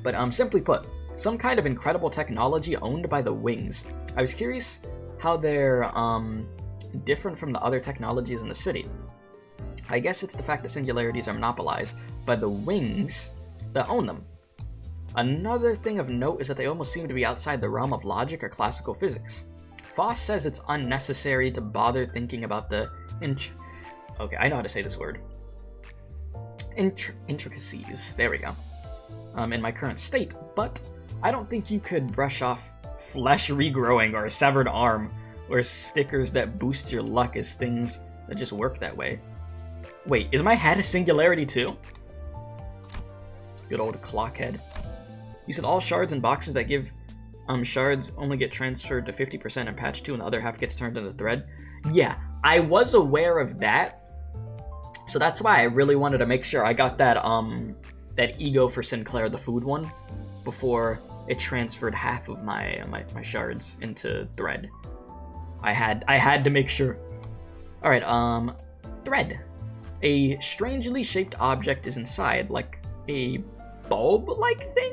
S1: But simply put, some kind of incredible technology owned by the Wings. I was curious how they're different from the other technologies in the city. I guess it's the fact that singularities are monopolized by the Wings that own them. Another thing of note is that they almost seem to be outside the realm of logic or classical physics. Foss says it's unnecessary to bother thinking about the okay, I know how to say this word. Intricacies, there we go. In my current state, but I don't think you could brush off flesh regrowing or a severed arm or stickers that boost your luck as things that just work that way. Wait, is my head a singularity too? Good old clockhead. You said all shards and boxes that give shards only get transferred to 50% in patch 2 and the other half gets turned into thread. Yeah, I was aware of that. So that's why I really wanted to make sure I got that that ego for Sinclair, the food one, before it transferred half of my shards into thread. I had to make sure. Alright, thread. A strangely shaped object is inside, like a bulb-like thing?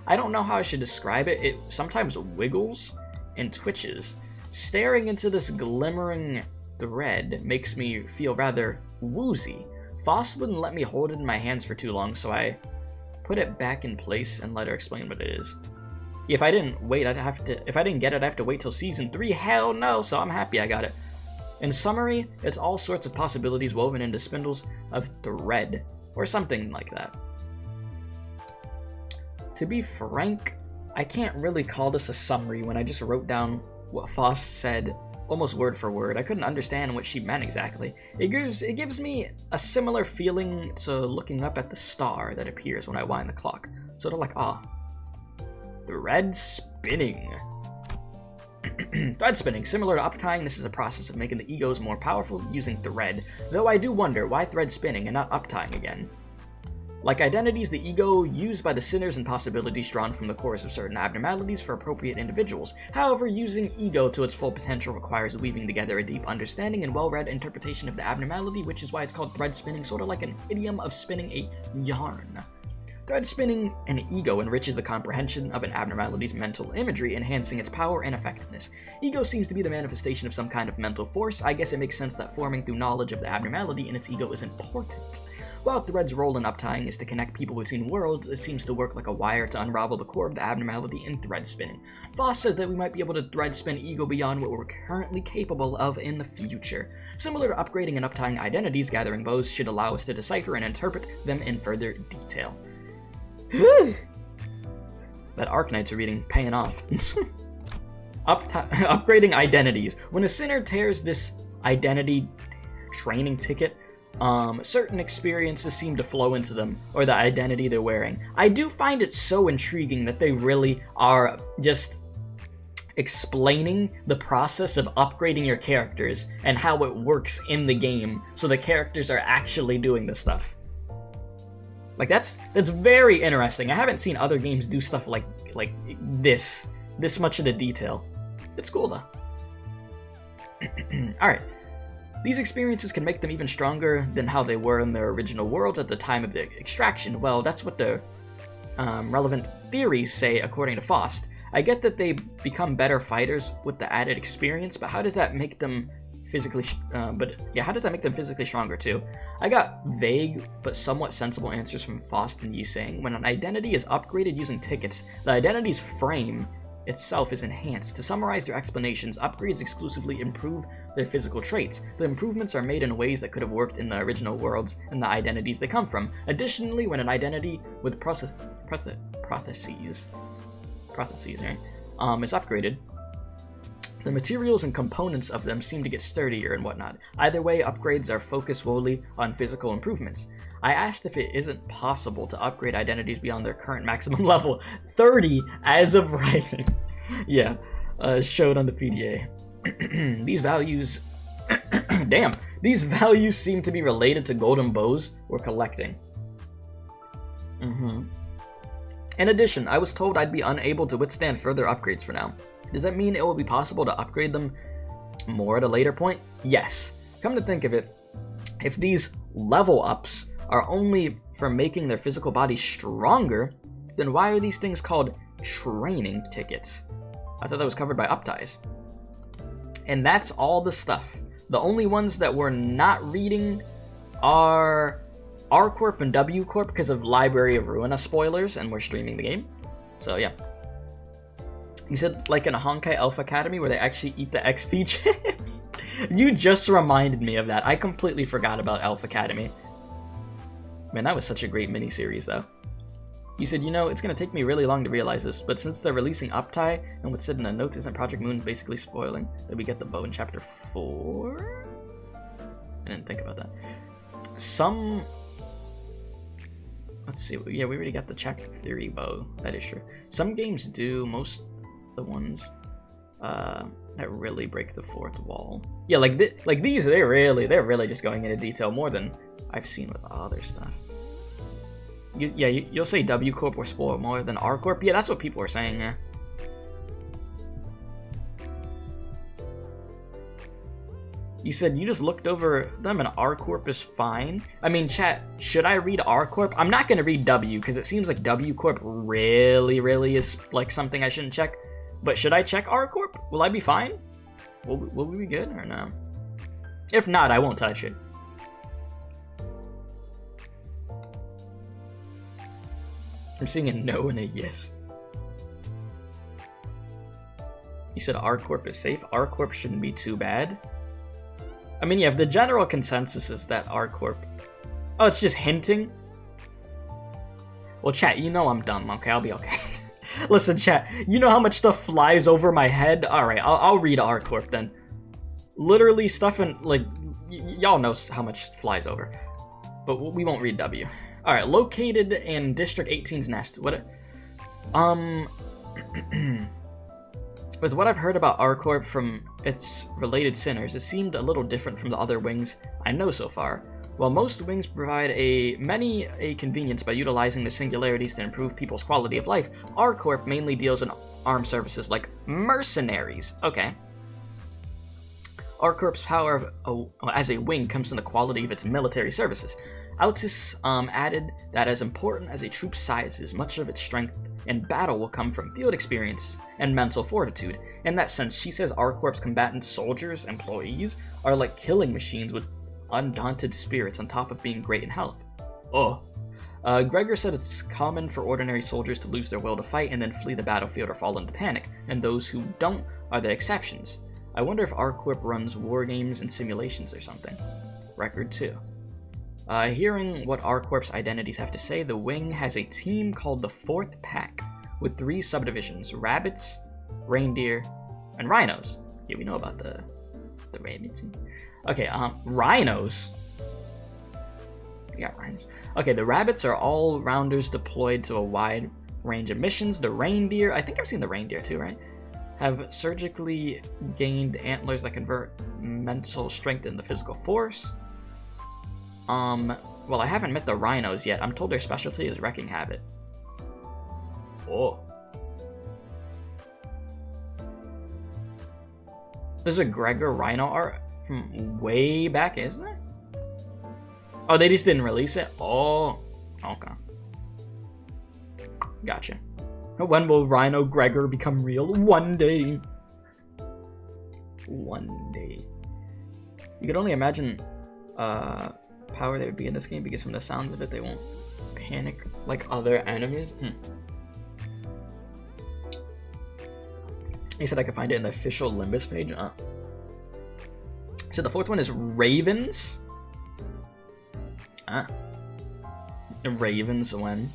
S1: I don't know how I should describe it. It sometimes wiggles and twitches. Staring into this glimmering thread makes me feel rather woozy. Foss wouldn't let me hold it in my hands for too long, so I put it back in place and let her explain what it is. If I didn't get it, I'd have to wait till season 3. Hell no, so I'm happy I got it. In summary, it's all sorts of possibilities woven into spindles of thread, or something like that. To be frank, I can't really call this a summary when I just wrote down what Foss said almost word for word. I couldn't understand what she meant exactly. It gives me a similar feeling to looking up at the star that appears when I wind the clock. Sort of like, thread spinning. Thread spinning. Similar to uptying, this is a process of making the egos more powerful using thread. Though I do wonder, why thread spinning and not uptying again? Like identities, the ego used by the sinners and possibilities drawn from the chorus of certain abnormalities for appropriate individuals. However, using ego to its full potential requires weaving together a deep understanding and well-read interpretation of the abnormality, which is why it's called thread spinning, sort of like an idiom of spinning a yarn. Thread spinning an ego enriches the comprehension of an abnormality's mental imagery, enhancing its power and effectiveness. Ego seems to be the manifestation of some kind of mental force. I guess it makes sense that forming through knowledge of the abnormality in its ego is important. While Thread's role in uptying is to connect people between worlds, it seems to work like a wire to unravel the core of the abnormality in thread spinning. Voss says that we might be able to thread spin ego beyond what we're currently capable of in the future. Similar to upgrading and uptying identities, gathering bows should allow us to decipher and interpret them in further detail. That Arknights are reading paying off. Upgrading identities. When a sinner tears this identity training ticket, certain experiences seem to flow into them, or the identity they're wearing. I do find it so intriguing that they really are just explaining the process of upgrading your characters and how it works in the game, so the characters are actually doing this stuff. Like, that's very interesting. I haven't seen other games do stuff like this much of the detail. It's cool, though. Alright. These experiences can make them even stronger than how they were in their original worlds at the time of the extraction. Well, that's what the relevant theories say, according to Faust. I get that they become better fighters with the added experience, but how does that make them physically how does that make them physically stronger too? I got vague but somewhat sensible answers from Faust and Yi saying, when an identity is upgraded using tickets, the identity's frame itself is enhanced. To summarize their explanations, upgrades exclusively improve their physical traits. The improvements are made in ways that could have worked in the original worlds and the identities they come from. Additionally, when an identity with prostheses, right, is upgraded, the materials and components of them seem to get sturdier and whatnot. Either way, upgrades are focused wholly on physical improvements. I asked if it isn't possible to upgrade identities beyond their current maximum level, 30 as of writing. Yeah, showed on the PDA. These values... Damn! These values seem to be related to golden bows we're collecting. In addition, I was told I'd be unable to withstand further upgrades for now. Does that mean it will be possible to upgrade them more at a later point? Yes. Come to think of it, if these level ups are only for making their physical body stronger, then why are these things called training tickets? I thought that was covered by upties. And that's all the stuff. The only ones that we're not reading are R Corp and W Corp because of Library of Ruina spoilers, and we're streaming the game. So yeah. You said like in a Honkai Elf Academy where they actually eat the XP chips? You just reminded me of that. I completely forgot about Elf Academy. Man, that was such a great miniseries though. You said, you know, it's going to take me really long to realize this, but since they're releasing Uptie, and what's said in the notes isn't Project Moon basically spoiling that we get the bow in Chapter 4? I didn't think about that. Let's see, yeah, we already got the Chapter 3 bow, that is true. Some games do, most the ones that really break the fourth wall. Yeah, like these, they're really just going into detail more than I've seen with other stuff. You'll say W Corp will spoil more than R Corp? Yeah, that's what people are saying, yeah. You said you just looked over them and R Corp is fine. I mean, chat, should I read R Corp? I'm not gonna read W, because it seems like W Corp really is like something I shouldn't check. But should I check R Corp? Will I be fine? Will we be good or no? If not, I won't touch it. I'm seeing a no and a yes. You said R Corp is safe? R Corp shouldn't be too bad. I mean, yeah, if the general consensus is that R Corp... Oh, it's just hinting? Well, chat, you know I'm dumb, okay? I'll be okay. Listen, chat, you know how much stuff flies over my head? Alright, I'll read R Corp then. Literally stuff in, like, y'all know how much flies over. But we won't read W. Alright, located in District 18's Nest. What? With what I've heard about R Corp from its related sinners, it seemed a little different from the other wings I know so far. While most wings provide many a convenience by utilizing the singularities to improve people's quality of life, our corp mainly deals in armed services like mercenaries. Okay. Our corp's power as a wing comes from the quality of its military services. Altis added that as important as a troop's size is, much of its strength in battle will come from field experience and mental fortitude. In that sense, she says our corp's combatant soldiers, employees, are like killing machines with undaunted spirits on top of being great in health. Oh. Gregor said it's common for ordinary soldiers to lose their will to fight and then flee the battlefield or fall into panic, and those who don't are the exceptions. I wonder if our corp runs war games and simulations or something. Record 2. Hearing what our corp's identities have to say, the wing has a team called the Fourth Pack, with 3 subdivisions: rabbits, reindeer, and rhinos. Yeah, we know about the rabbits. Okay, rhinos? Yeah, rhinos. Okay, the rabbits are all-rounders deployed to a wide range of missions. The reindeer, I think I've seen the reindeer too, right? Have surgically gained antlers that convert mental strength into physical force. Well, I haven't met the rhinos yet. I'm told their specialty is wrecking havoc. Oh. There's a Gregor rhino art from way back, isn't there? Oh, they just didn't release it? Oh. Okay. Gotcha. When will Rhino Gregor become real? One day. One day. You could only imagine power that would be in this game, because from the sounds of it, they won't panic like other enemies. He said I could find it in the official Limbus page. So the 4th one is Ravens. Ravens when.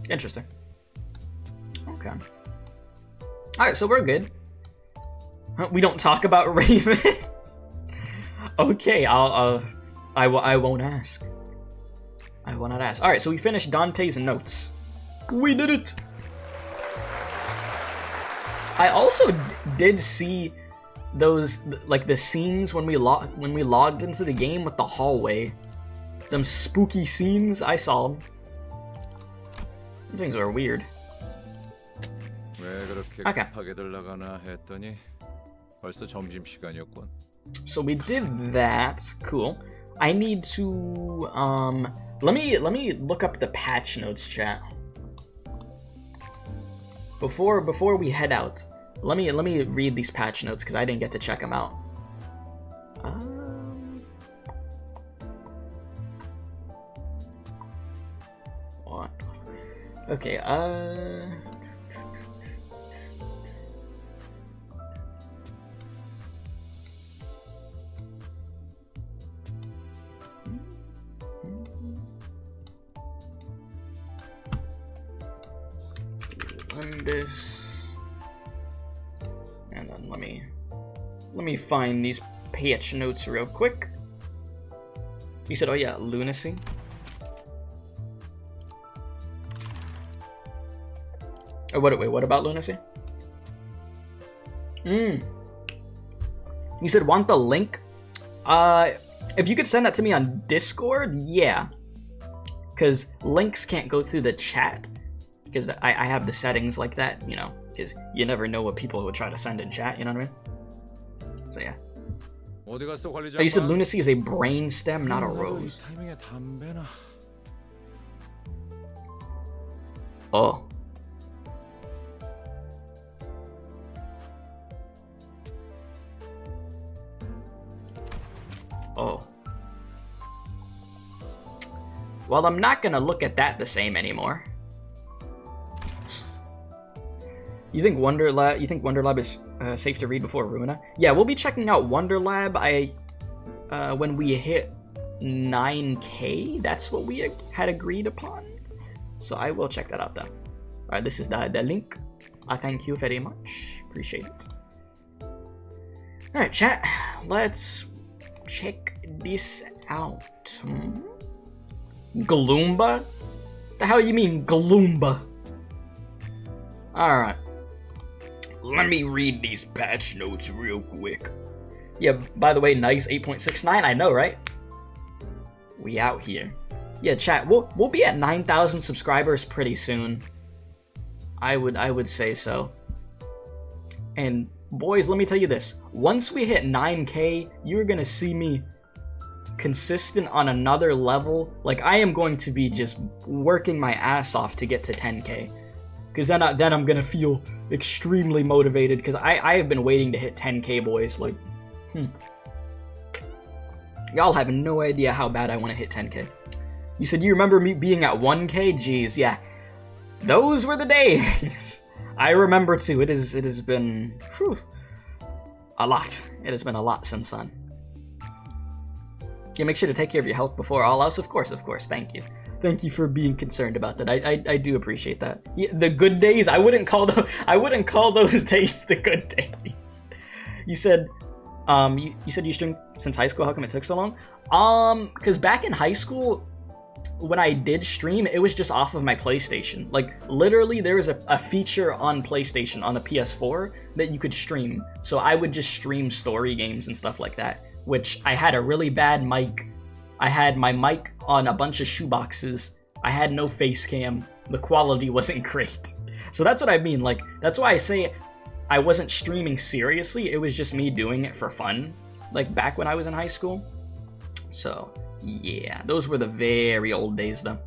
S1: Interesting. Okay. Alright, so we're good. We don't talk about ravens. Okay, I won't ask. I will not ask. Alright, so we finished Dante's notes. We did it! I also did see those, like, the scenes when we logged into the game with the hallway. Them spooky scenes, I saw them. Some things are weird. Okay. So we did that. Cool. I need to let me look up the patch notes, chat. Before we head out, let me read these patch notes because I didn't get to check them out. What? Okay. This, and then let me find these patch notes real quick. You said, oh yeah, lunacy. Oh, wait, what about lunacy? You said want the link? If you could send that to me on Discord, yeah. Because links can't go through the chat. Because I have the settings like that, you know, because you never know what people would try to send in chat, you know what I mean? So yeah. Oh, you said lunacy is a brain stem, not a rose. Oh. Oh. Well, I'm not gonna look at that the same anymore. You think Wonderlab is safe to read before Runa? Yeah, we'll be checking out Wonderlab. When we hit 9K, that's what we had agreed upon. So I will check that out though. All right, this is the link. I thank you very much. Appreciate it. All right, chat. Let's check this out. Gloomba? The hell you mean Gloomba? All right. Let me read these patch notes real quick. Yeah, by the way, nice 8.69, I know, right? We out here. Yeah, chat, we'll be at 9,000 subscribers pretty soon. I would say so. And boys, let me tell you this. Once we hit 9K, you're gonna see me consistent on another level. Like, I am going to be just working my ass off to get to 10K. Because then I'm gonna feel extremely motivated, because I have been waiting to hit 10K, boys. Like, y'all have no idea how bad I want to hit 10K. You said you remember me being at 1K? Jeez, yeah. Those were the days. I remember too. It has been a lot. It has been a lot since then. Yeah, make sure to take care of your health before all else. Of course. Thank you. Thank you for being concerned about that. I do appreciate that. Yeah, the good days. I wouldn't call those days the good days. You said you said you streamed since high school. How come it took so long? Because back in high school, when I did stream, it was just off of my PlayStation. Like, literally, there was a feature on PlayStation, on the PS4, that you could stream. So I would just stream story games and stuff like that, which I had a really bad mic. I had my mic on a bunch of shoeboxes. I had no face cam. The quality wasn't great. So that's what I mean. Like, that's why I say I wasn't streaming seriously. It was just me doing it for fun, like back when I was in high school. So yeah, those were the very old days, though.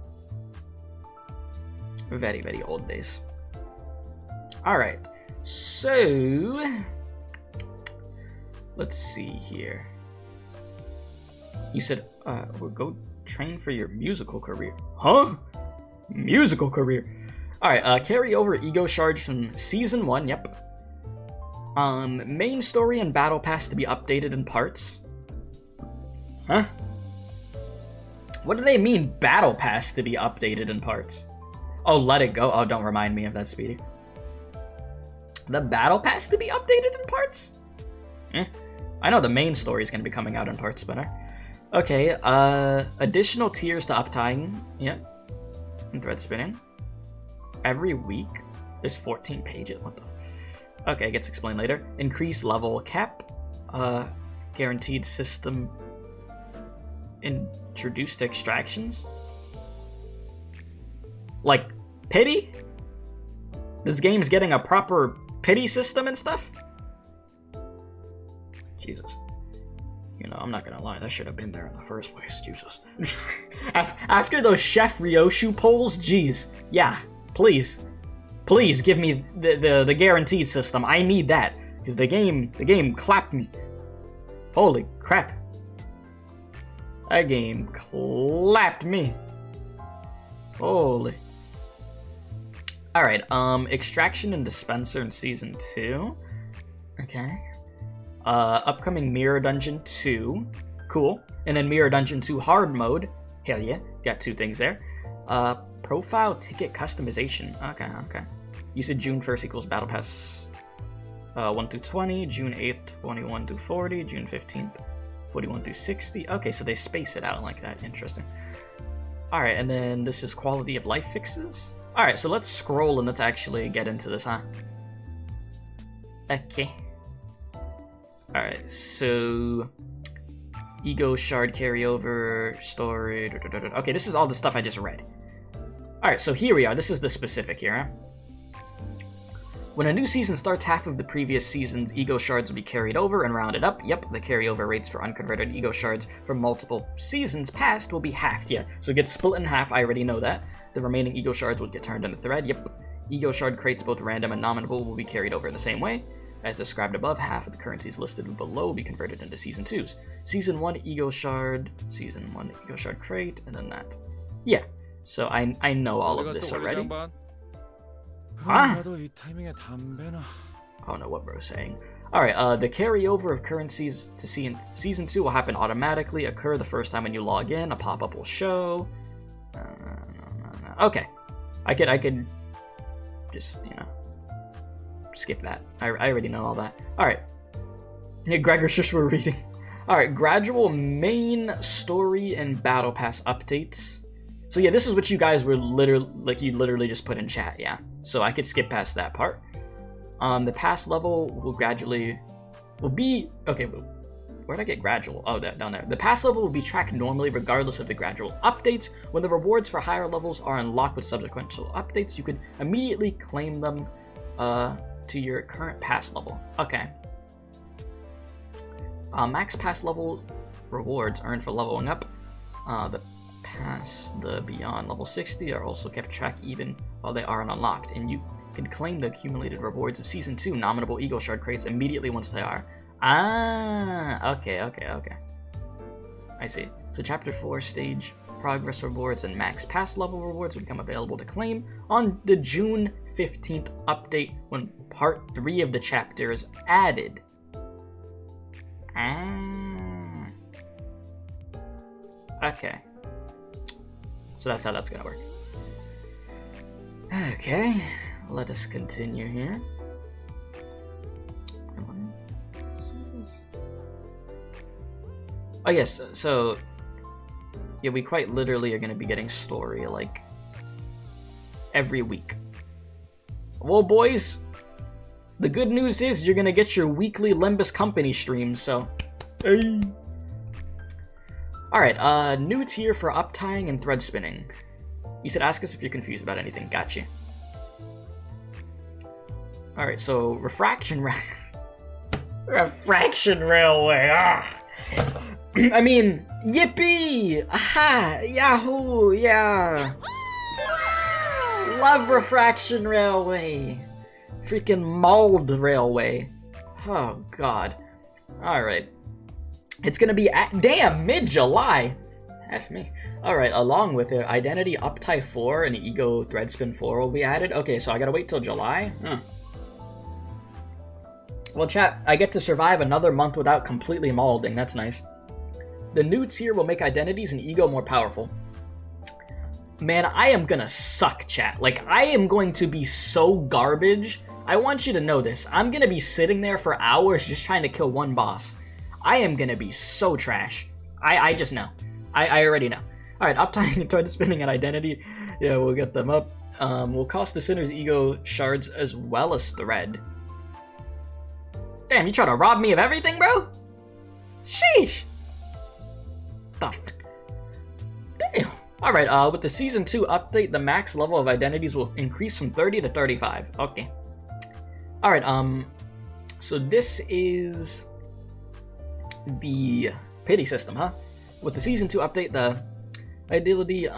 S1: Very, very old days. Alright, so let's see here. You said, we'll go train for your musical career. Huh? Musical career. Alright, carry over ego shards from Season 1, yep. Main story and battle pass to be updated in parts. Huh? What do they mean, battle pass to be updated in parts? Oh, let it go. Oh, don't remind me of that, Speedy. The battle pass to be updated in parts? I know the main story is going to be coming out in parts, but okay, additional tiers to uptying. Yep. And thread spinning. Every week? There's 14 pages. What the? Okay, gets explained later. Increase level cap. Guaranteed system. Introduced extractions? Like, pity? This game's getting a proper pity system and stuff? Jesus. You know, I'm not gonna lie, that should have been there in the first place, Jesus. After those Chef Ryoshu polls, geez. Yeah, please. Please give me the guaranteed system. I need that. Because the game clapped me. Holy crap. That game clapped me. Holy. Alright, Extraction and Dispenser in Season 2. Okay. Upcoming Mirror Dungeon 2. Cool. And then Mirror Dungeon 2 Hard Mode. Hell yeah. Got two things there. Profile Ticket Customization. Okay. You said June 1st equals Battle Pass 1 through 20, June 8th, 21 through 40, June 15th, 41 through 60. Okay, so they space it out like that. Interesting. Alright, and then this is quality of life fixes. Alright, so let's scroll and let's actually get into this, huh? Okay. Alright, so Ego Shard carryover, story. Okay, this is all the stuff I just read. Alright, so here we are. This is the specific here, huh? When a new season starts, half of the previous season's Ego Shards will be carried over and rounded up. Yep, the carryover rates for unconverted Ego Shards from multiple seasons past will be halved. Yeah, so it gets split in half, I already know that. The remaining Ego Shards will get turned into thread. Yep, Ego Shard crates, both random and nominable, will be carried over in the same way. As described above, half of the currencies listed below will be converted into Season 2's. Season 1 Ego Shard, Season 1 Ego Shard crate, and then that. Yeah, so I know all of this already. Huh? I don't know what bro's saying. Alright, the carryover of currencies to Season 2 will happen automatically, occur the first time when you log in, a pop-up will show. Okay. I could just, you know, skip that. I already know all that. Alright. Yeah, Gregor's just were reading. Alright, gradual main story and battle pass updates. So yeah, this is what you guys were literally just put in chat, yeah. So I could skip past that part. The pass level will be, okay, where'd I get gradual? Oh, down there. The pass level will be tracked normally regardless of the gradual updates. When the rewards for higher levels are unlocked with subsequent updates, you could immediately claim them to your current pass level. Okay. Max pass level rewards earned for leveling up. The past the beyond level 60 are also kept track even while they aren't unlocked, and you can claim the accumulated rewards of Season 2 nominable Ego Shard crates immediately once they are. Okay. I see. So Chapter 4 stage progress rewards and max pass level rewards will become available to claim on the June 15th update when Part 3 of the chapter is added. Okay. So that's how that's gonna work. Okay, let us continue here. Oh yes, so yeah, we quite literally are gonna be getting story like every week. Well, boys, the good news is you're gonna get your weekly Limbus Company streams, so hey. Alright, new tier for uptying and thread spinning. You said ask us if you're confused about anything. Gotcha. Alright, so refraction refraction railway. I mean, yippee! Aha! Yahoo! Yeah! Love refraction railway! Freaking mold railway. Oh god. Alright. It's gonna be at damn mid-July. F me. Alright, along with it, Identity Uptie 4 and Ego Threadspin 4 will be added. Okay, so I gotta wait till July? Well, chat, I get to survive another month without completely molding. That's nice. The new tier will make Identities and Ego more powerful. Man, I am gonna suck, chat. Like, I am going to be so garbage. I want you to know this. I'm gonna be sitting there for hours just trying to kill one boss. I am gonna be so trash. I just know. I already know. Alright, uptime and thread spinning and identity. Yeah, we'll get them up. Will cost the Sinner's Ego Shards as well as thread. Damn, you trying to rob me of everything, bro? Sheesh! Damn. Alright, with the Season 2 update, the max level of identities will increase from 30 to 35. Okay. Alright, so this is the pity system, huh? With the Season 2 update, the identity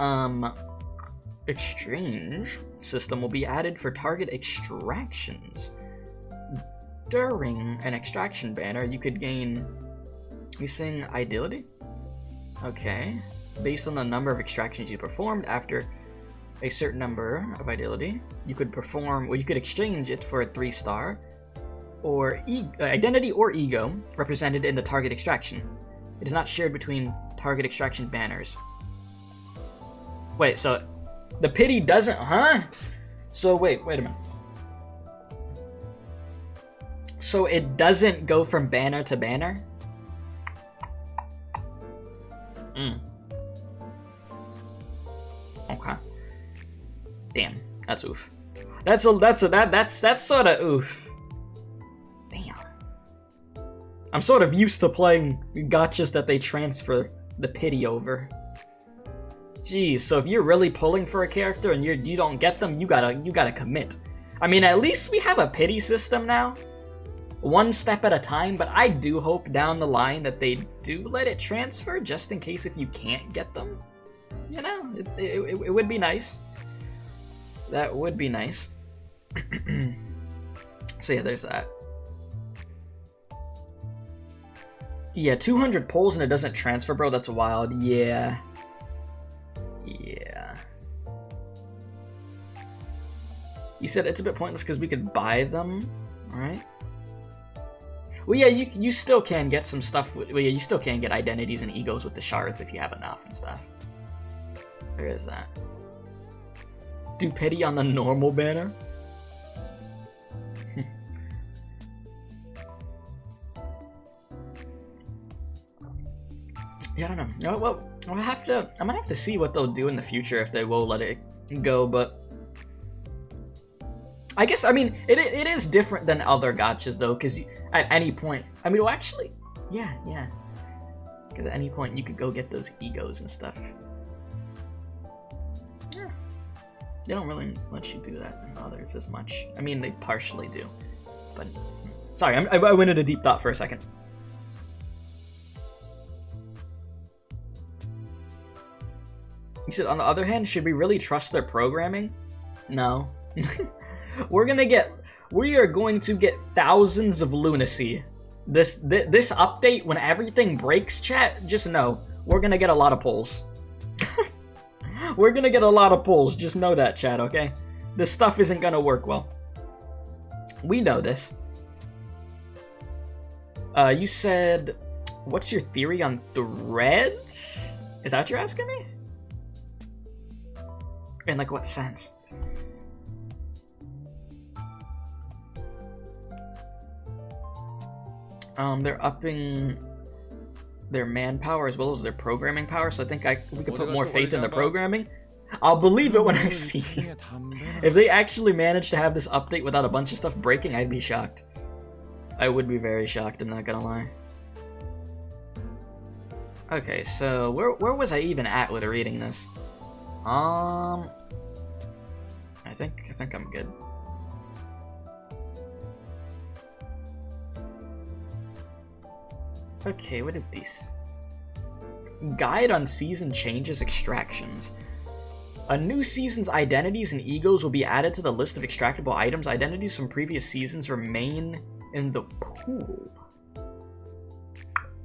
S1: exchange system will be added for target extractions. During an extraction banner, you could gain missing identity. Okay. Based on the number of extractions you performed after a certain number of identity, you could perform, or you could exchange it for a 3-star or identity or ego represented in the target extraction. It is not shared between target extraction banners. Wait, so the pity doesn't, huh? So wait a minute. So it doesn't go from banner to banner? Okay. Damn, that's oof. That's sort of oof. Damn. I'm sort of used to playing gotchas that they transfer the pity over. Jeez, so if you're really pulling for a character and you don't get them, you gotta commit. I mean, at least we have a pity system now. One step at a time, but I do hope down the line that they do let it transfer just in case if you can't get them. You know, it would be nice. That would be nice. So yeah, there's that. Yeah, 200 pulls and it doesn't transfer, bro. That's wild. Yeah. Yeah. You said it's a bit pointless because we could buy them, right? Well, yeah, you still can get some stuff. Well, yeah, you still can get identities and egos with the shards if you have enough and stuff. There is that. Do pity on the normal banner? Yeah, I don't know. You know, well, I'm gonna have to see what they'll do in the future if they will let it go, but I guess, I mean, it is different than other gotchas though, because at any point, I mean, well, actually, Yeah, yeah. Because at any point you could go get those egos and stuff. Yeah. They don't really let you do that in others as much. I mean, they partially do. But, sorry, I went into deep thought for a second. You said, on the other hand, should we really trust their programming? No. We are going to get thousands of lunacy. This update, when everything breaks, chat, just know, we're gonna get a lot of polls. We're gonna get a lot of polls, just know that, chat, okay? This stuff isn't gonna work well. We know this. You said, what's your theory on threads? Is that what you're asking me? In, like, what sense? They're upping their manpower as well as their programming power, so I think we could put more faith in the programming. I'll believe it when I see it. If they actually manage to have this update without a bunch of stuff breaking, I'd be shocked. I would be very shocked, I'm not gonna lie. Okay, so where was I even at with reading this? I think I'm good. Okay, what is this? Guide on season changes extractions. A new season's identities and egos will be added to the list of extractable items. Identities from previous seasons remain in the pool.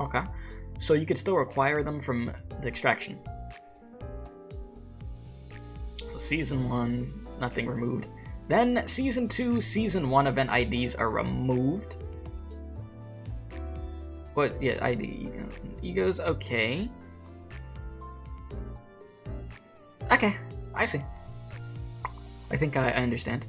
S1: Okay. So you could still require them from the extraction. So season 1, nothing removed. Then season 2, season 1 event IDs are removed. But yeah, ID egos, okay. Okay, I see. I think I understand.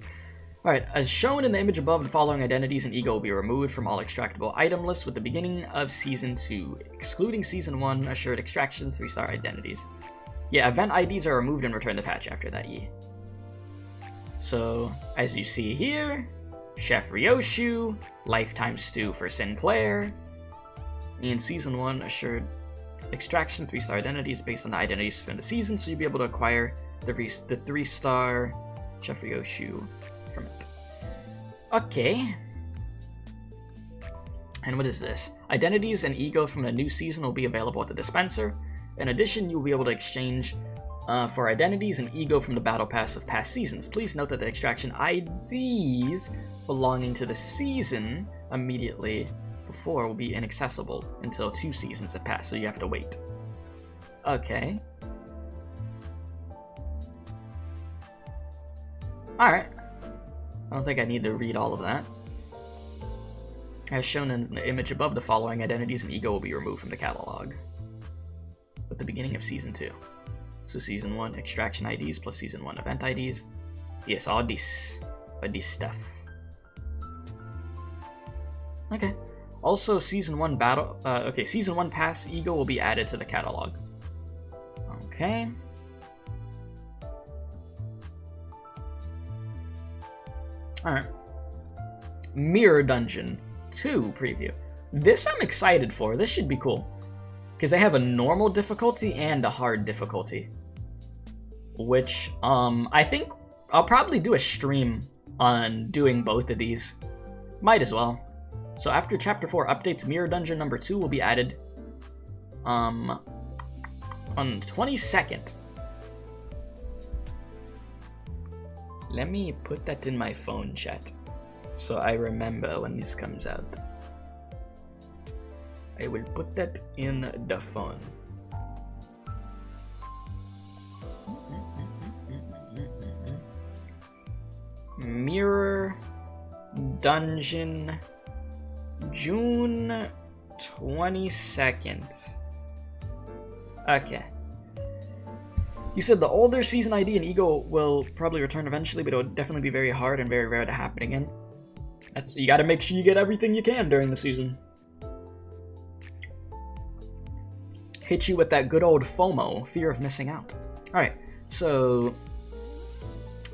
S1: Alright, as shown in the image above, the following identities and ego will be removed from all extractable item lists with the beginning of Season 2, excluding Season 1 assured extractions, 3-star identities. Yeah, event IDs are removed and return the patch after that, yeah. So, as you see here, Chef Ryoshu, Lifetime Stew for Sinclair, in Season 1 assured extraction, 3-star identities based on the identities from the season, so you'll be able to acquire the 3-star Chef Ryoshu from it. Okay. And what is this? Identities and ego from the new season will be available at the dispenser. In addition, you'll be able to exchange for identities and ego from the battle pass of past seasons. Please note that the extraction IDs belonging to the season immediately before will be inaccessible until 2 seasons have passed, so you have to wait. Okay. Alright. I don't think I need to read all of that. As shown in the image above, the following identities and ego will be removed from the catalog at the beginning of Season 2. So Season 1 extraction IDs plus Season 1 event IDs. Yes, all this stuff. Okay. Also, Season 1 battle. Season 1 pass ego will be added to the catalog. Okay. Alright. Mirror Dungeon 2 preview. This I'm excited for. This should be cool. Because they have a normal difficulty and a hard difficulty. Which, I think I'll probably do a stream on doing both of these. Might as well. So after Chapter 4 updates, Mirror Dungeon number 2 will be added on the 22nd. Let me put that in my phone, chat, so I remember when this comes out. I will put that in the phone. Mirror Dungeon June 22nd. Okay. You said the older season ID and ego will probably return eventually, but it will definitely be very hard and very rare to happen again. You gotta make sure you get everything you can during the season. Hit you with that good old FOMO, fear of missing out. Alright, so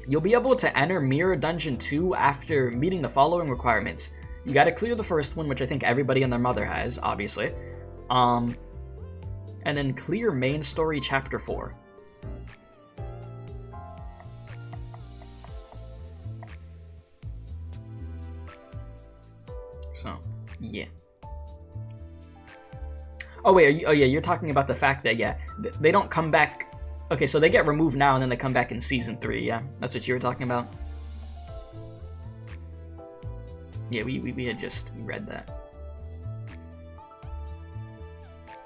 S1: you'll be able to enter Mirror Dungeon 2 after meeting the following requirements. You got to clear the first one, which I think everybody and their mother has, obviously. And then clear main story chapter 4. So, yeah. Oh wait, oh yeah, you're talking about the fact that, yeah, they don't come back. Okay, so they get removed now and then they come back in season 3, yeah? That's what you were talking about? Yeah, we had just read that.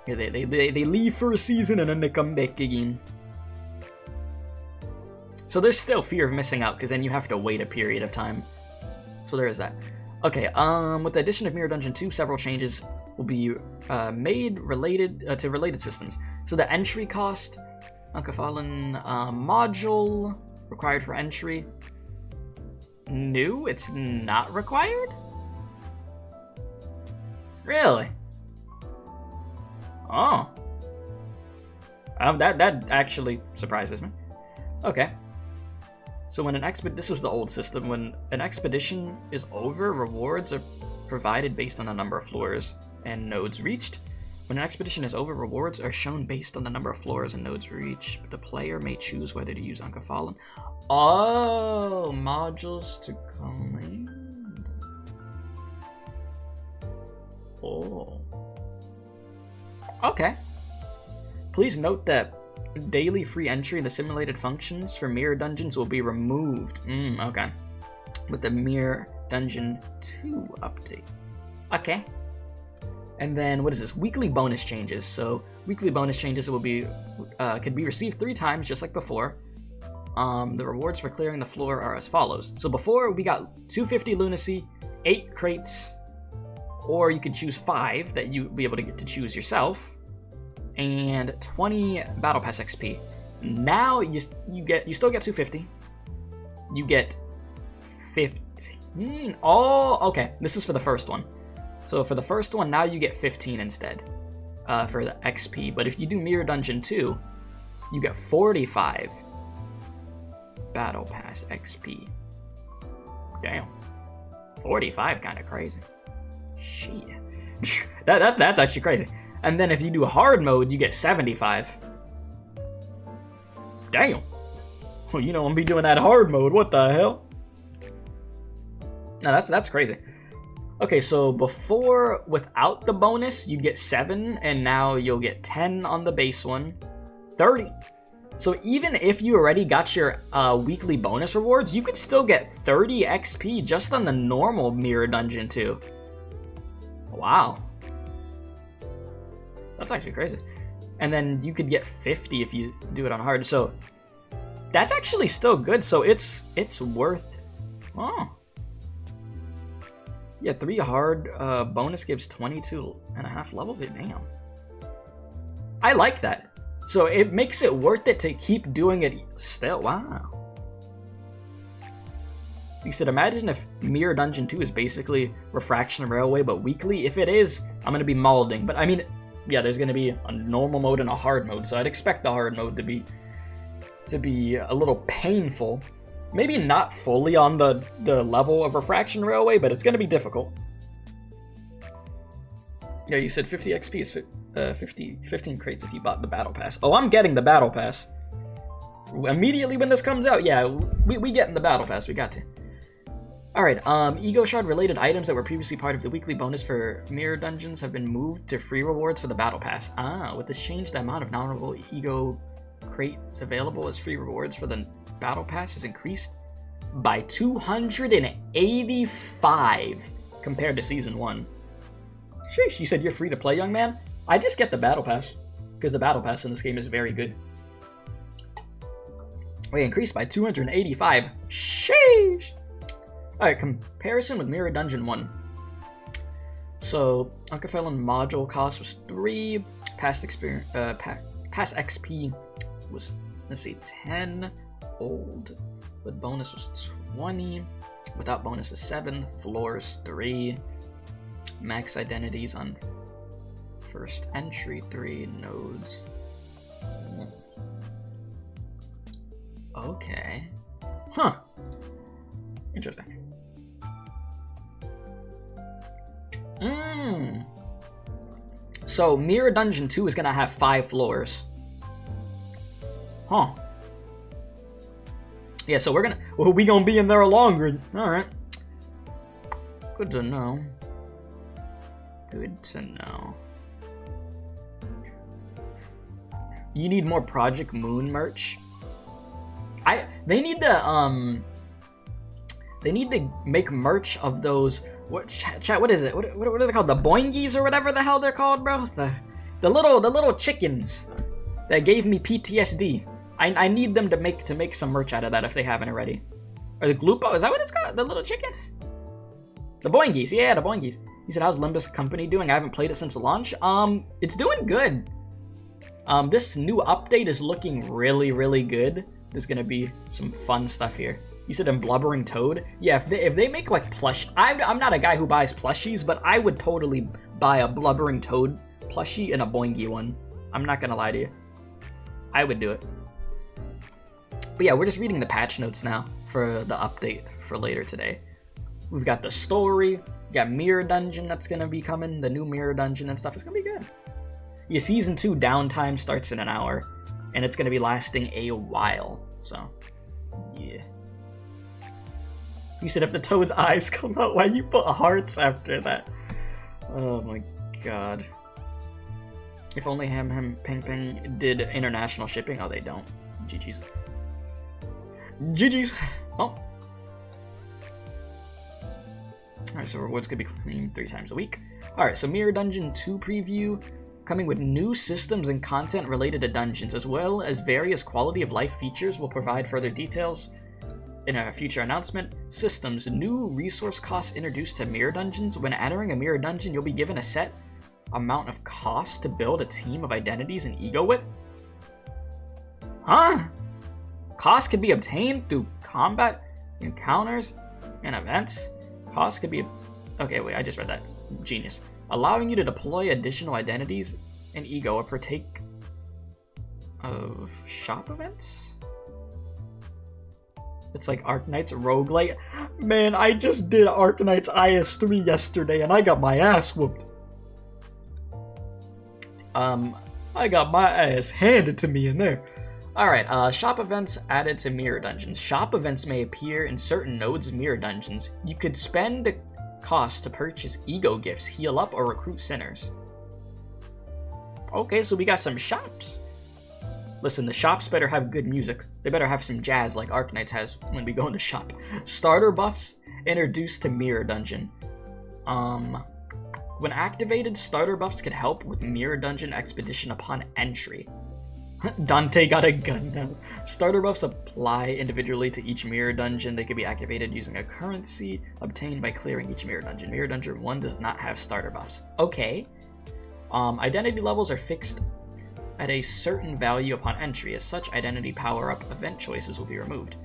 S1: Yeah, they leave for a season and then they come back again. So there's still fear of missing out, because then you have to wait a period of time. So there is that. Okay, with the addition of Mirror Dungeon 2, several changes will be made related to related systems. So the entry cost, Uncafallen module required for entry. New? It's not required? Really? Oh. That actually surprises me. Okay. So when this was the old system, when an expedition is over, rewards are provided based on the number of floors and nodes reached. When an expedition is over, rewards are shown based on the number of floors and nodes reached, but the player may choose whether to use Uncafallen. Oh, modules to command. Oh. Okay. Please note that daily free entry and the simulated functions for Mirror Dungeons will be removed. Okay. With the Mirror Dungeon 2 update. Okay. And then, what is this? Weekly bonus changes. So, weekly bonus changes will be, can be received 3 times, just like before. The rewards for clearing the floor are as follows. So before, we got 250 lunacy, 8 crates, or you could choose 5 that you'd be able to get to choose yourself, and 20 Battle Pass XP. Now you still get 250. You get 15. Oh, okay. This is for the first one. So for the first one, now you get 15 instead for the XP. But if you do Mirror Dungeon 2, you get 45 Battle Pass XP. Damn. 45, kind of crazy. Shit. that's actually crazy. And then if you do hard mode, you get 75. Damn. Well, you know I'm gonna be doing that hard mode. What the hell? No, that's crazy. Okay, so before, without the bonus, you get 7, and now you'll get 10 on the base one, 30. So even if you already got your weekly bonus rewards, you could still get 30 XP just on the normal Mirror Dungeon 2. Wow. That's actually crazy. And then you could get 50 if you do it on hard. So that's actually still good. So it's worth. Oh. Yeah, 3 hard bonus gives 22.5 levels. Damn. I like that. So it makes it worth it to keep doing it still. Wow. You said, imagine if Mirror Dungeon 2 is basically Refraction Railway, but weekly. If it is, I'm going to be mauling. But I mean, yeah, there's going to be a normal mode and a hard mode. So I'd expect the hard mode to be a little painful. Maybe not fully on the level of Refraction Railway, but it's going to be difficult. Yeah, you said 50 XP is 15 crates if you bought the Battle Pass. Oh, I'm getting the Battle Pass. Immediately when this comes out, yeah, we getting the Battle Pass. We got to. Alright, Ego Shard related items that were previously part of the weekly bonus for Mirror Dungeons have been moved to free rewards for the Battle Pass. With this change, the amount of nominal Ego crates available as free rewards for the Battle Pass is increased by 285 compared to Season 1. Sheesh, you said you're free to play, young man? I just get the Battle Pass, because the Battle Pass in this game is very good. Wait, increased by 285. Sheesh! Alright, comparison with Mirror Dungeon 1. So, Uncafallen module cost was 3, past XP was, let's see, 10, old, with bonus was 20, without bonus is 7, floors 3, max identities on first entry 3, nodes. Okay. Huh. Interesting. So Mirror Dungeon 2 is gonna have 5 floors. Huh. Yeah, so we gonna be in there longer. Alright. Good to know. Good to know. You need more Project Moon merch. They need to make merch of those. Chat, what is it? What are they called? The boingies or whatever the hell they're called, bro. The little chickens that gave me PTSD. I need them to make some merch out of that if they haven't already. Or the Glupo, is that what it's called? The little chickens? The boingies, yeah, the boingies. He said, how's Limbus Company doing? I haven't played it since the launch. It's doing good. This new update is looking really, really good. There's gonna be some fun stuff here. You said in Blubbering Toad? Yeah, if they make like plush... I'm not a guy who buys plushies, but I would totally buy a Blubbering Toad plushie and a Boingy one. I'm not gonna lie to you. I would do it. But yeah, we're just reading the patch notes now for the update for later today. We've got the story, we got Mirror Dungeon that's gonna be coming, the new Mirror Dungeon and stuff. It's gonna be good. Yeah, Season 2 downtime starts in an hour, and it's gonna be lasting a while, so, yeah. You said if the Toad's eyes come out, why you put hearts after that? Oh my god. If only Ping Ping did international shipping. Oh, they don't. GG's. GG's. Oh. Alright, so rewards could be cleaned 3 times a week. Alright, so Mirror Dungeon 2 preview. Coming with new systems and content related to dungeons, as well as various quality of life features. Will provide further details in a future announcement. Systems. New resource costs introduced to Mirror Dungeons. When entering a Mirror Dungeon, you'll be given a set amount of cost to build a team of identities and ego with. Huh? Costs can be obtained through combat, encounters, and events. Costs could be... Okay, wait, I just read that. Genius. Allowing you to deploy additional identities and ego or partake of shop events? It's like Arknight's roguelite. Man, I just did Arknight's IS3 yesterday and I got my ass whooped. I got my ass handed to me in there. Alright, shop events added to Mirror Dungeons. Shop events may appear in certain nodes of Mirror Dungeons. You could spend cost to purchase ego gifts, heal up, or recruit sinners. Okay, so we got some shops. Listen, the shops better have good music. They better have some jazz like Arknights has when we go in the shop. Starter buffs introduced to Mirror Dungeon. When activated, starter buffs can help with Mirror Dungeon expedition upon entry. Dante got a gun now. Starter buffs apply individually to each Mirror Dungeon. They can be activated using a currency obtained by clearing each Mirror Dungeon. Mirror Dungeon 1 does not have starter buffs. Okay. Identity levels are fixed at a certain value upon entry. As such, identity power-up event choices will be removed.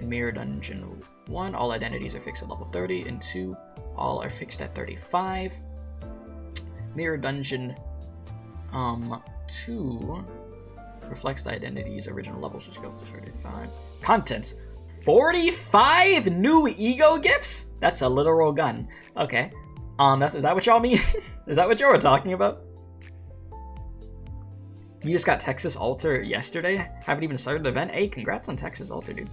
S1: In Mirror Dungeon 1, all identities are fixed at level 30. In 2, all are fixed at 35. Mirror Dungeon 2 reflects the identity's original levels, which go to 35. Contents. 45 new ego gifts? That's a literal gun. Okay. Is that what y'all mean? Is that what y'all were talking about? You just got Texas Alter yesterday? Haven't even started the event? Hey, congrats on Texas Alter, dude.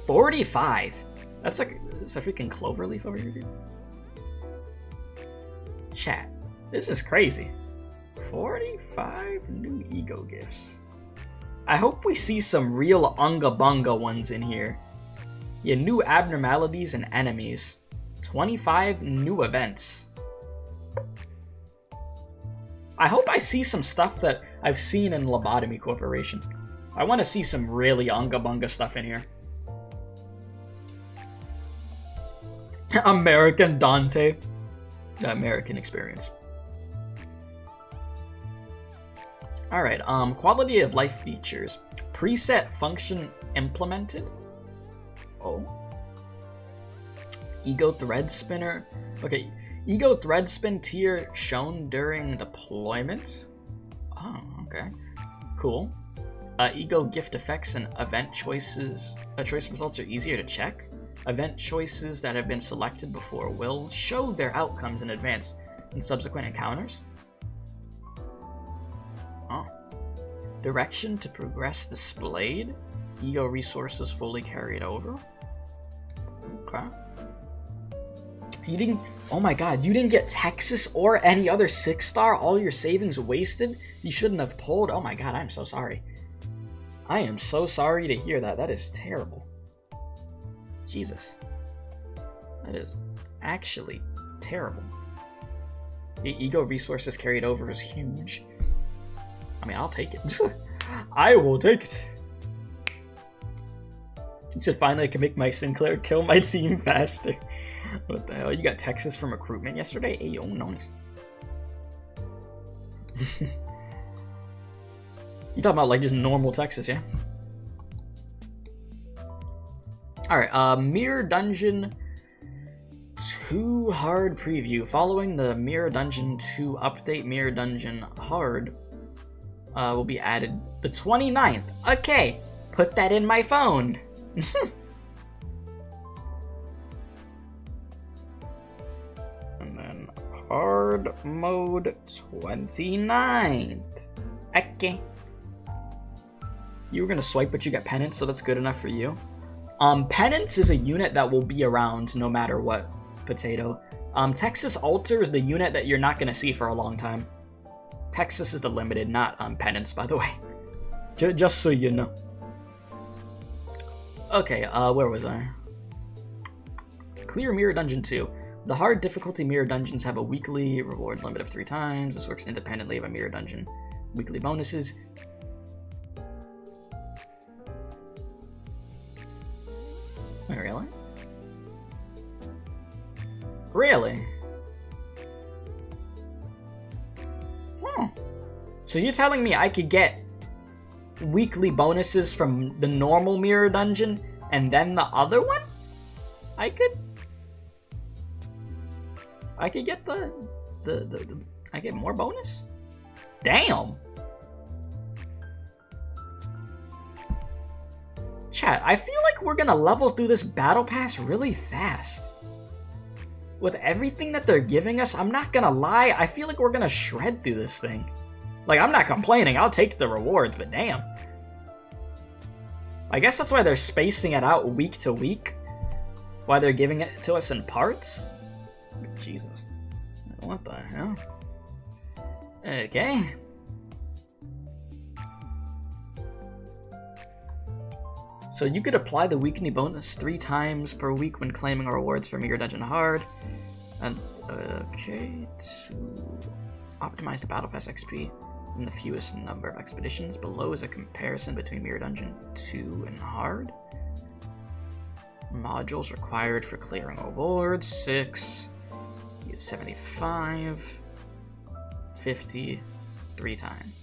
S1: 45! That's like, it's a freaking cloverleaf over here, dude. Chat. This is crazy. 45 new ego gifts. I hope we see some real unga bunga ones in here. Yeah, new abnormalities and enemies. 25 new events. I hope I see some stuff that I've seen in Lobotomy Corporation. I want to see some really unga bunga stuff in here. American Dante. The American experience. Alright, quality of life features. Preset function implemented. Oh. Ego thread spinner. Okay, ego thread spin tier shown during deployment. Oh, okay. Cool. Ego gift effects and event choices. Choice results are easier to check. Event choices that have been selected before will show their outcomes in advance. in subsequent encounters. Oh. Direction to progress displayed. Ego resources fully carried over. Okay. You didn't... Oh my god, you didn't get Texas or any other 6-star? All your savings wasted? You shouldn't have pulled? Oh my god, I'm so sorry. I am so sorry to hear that. That is terrible. Jesus. That is actually terrible. The ego resources carried over is huge. I mean, I'll take it. I will take it. You said finally I can make my Sinclair kill my team faster. What the hell? You got Texas from recruitment yesterday? Hey, yo, nice. You talking about like just normal Texas, yeah? Alright, Mirror Dungeon 2 Hard Preview. Following the Mirror Dungeon 2 update, Mirror Dungeon Hard will be added the 29th. Okay, put that in my phone. And then Hard Mode 29th. Okay. You were gonna swipe, but you got Penance, so that's good enough for you. Penance is a unit that will be around no matter what, Potato. Texas Alter is the unit that you're not gonna see for a long time. Texas is the limited, not Penance, by the way. Just so you know. Okay, where was I? Clear Mirror Dungeon 2. The hard difficulty mirror dungeons have a weekly reward limit of 3 times. This works independently of a mirror dungeon. Weekly bonuses. Wait, really? Really? Hmm. So you're telling me I could get weekly bonuses from the normal mirror dungeon and then the other one? I could get I get more bonus? Damn. Chat, I feel like we're gonna level through this battle pass really fast. With everything that they're giving us, I'm not gonna lie, I feel like we're gonna shred through this thing. Like, I'm not complaining, I'll take the rewards, but damn. I guess that's why they're spacing it out week to week. Why they're giving it to us in parts. Jesus. What the hell? Okay. So you could apply the weekly bonus 3 times per week when claiming rewards from Mirror Dungeon Hard. And, okay, to optimize the Battle Pass XP in the fewest number of expeditions. Below is a comparison between Mirror Dungeon 2 and Hard. Modules required for clearing rewards, 6. 75. 50. 3 times.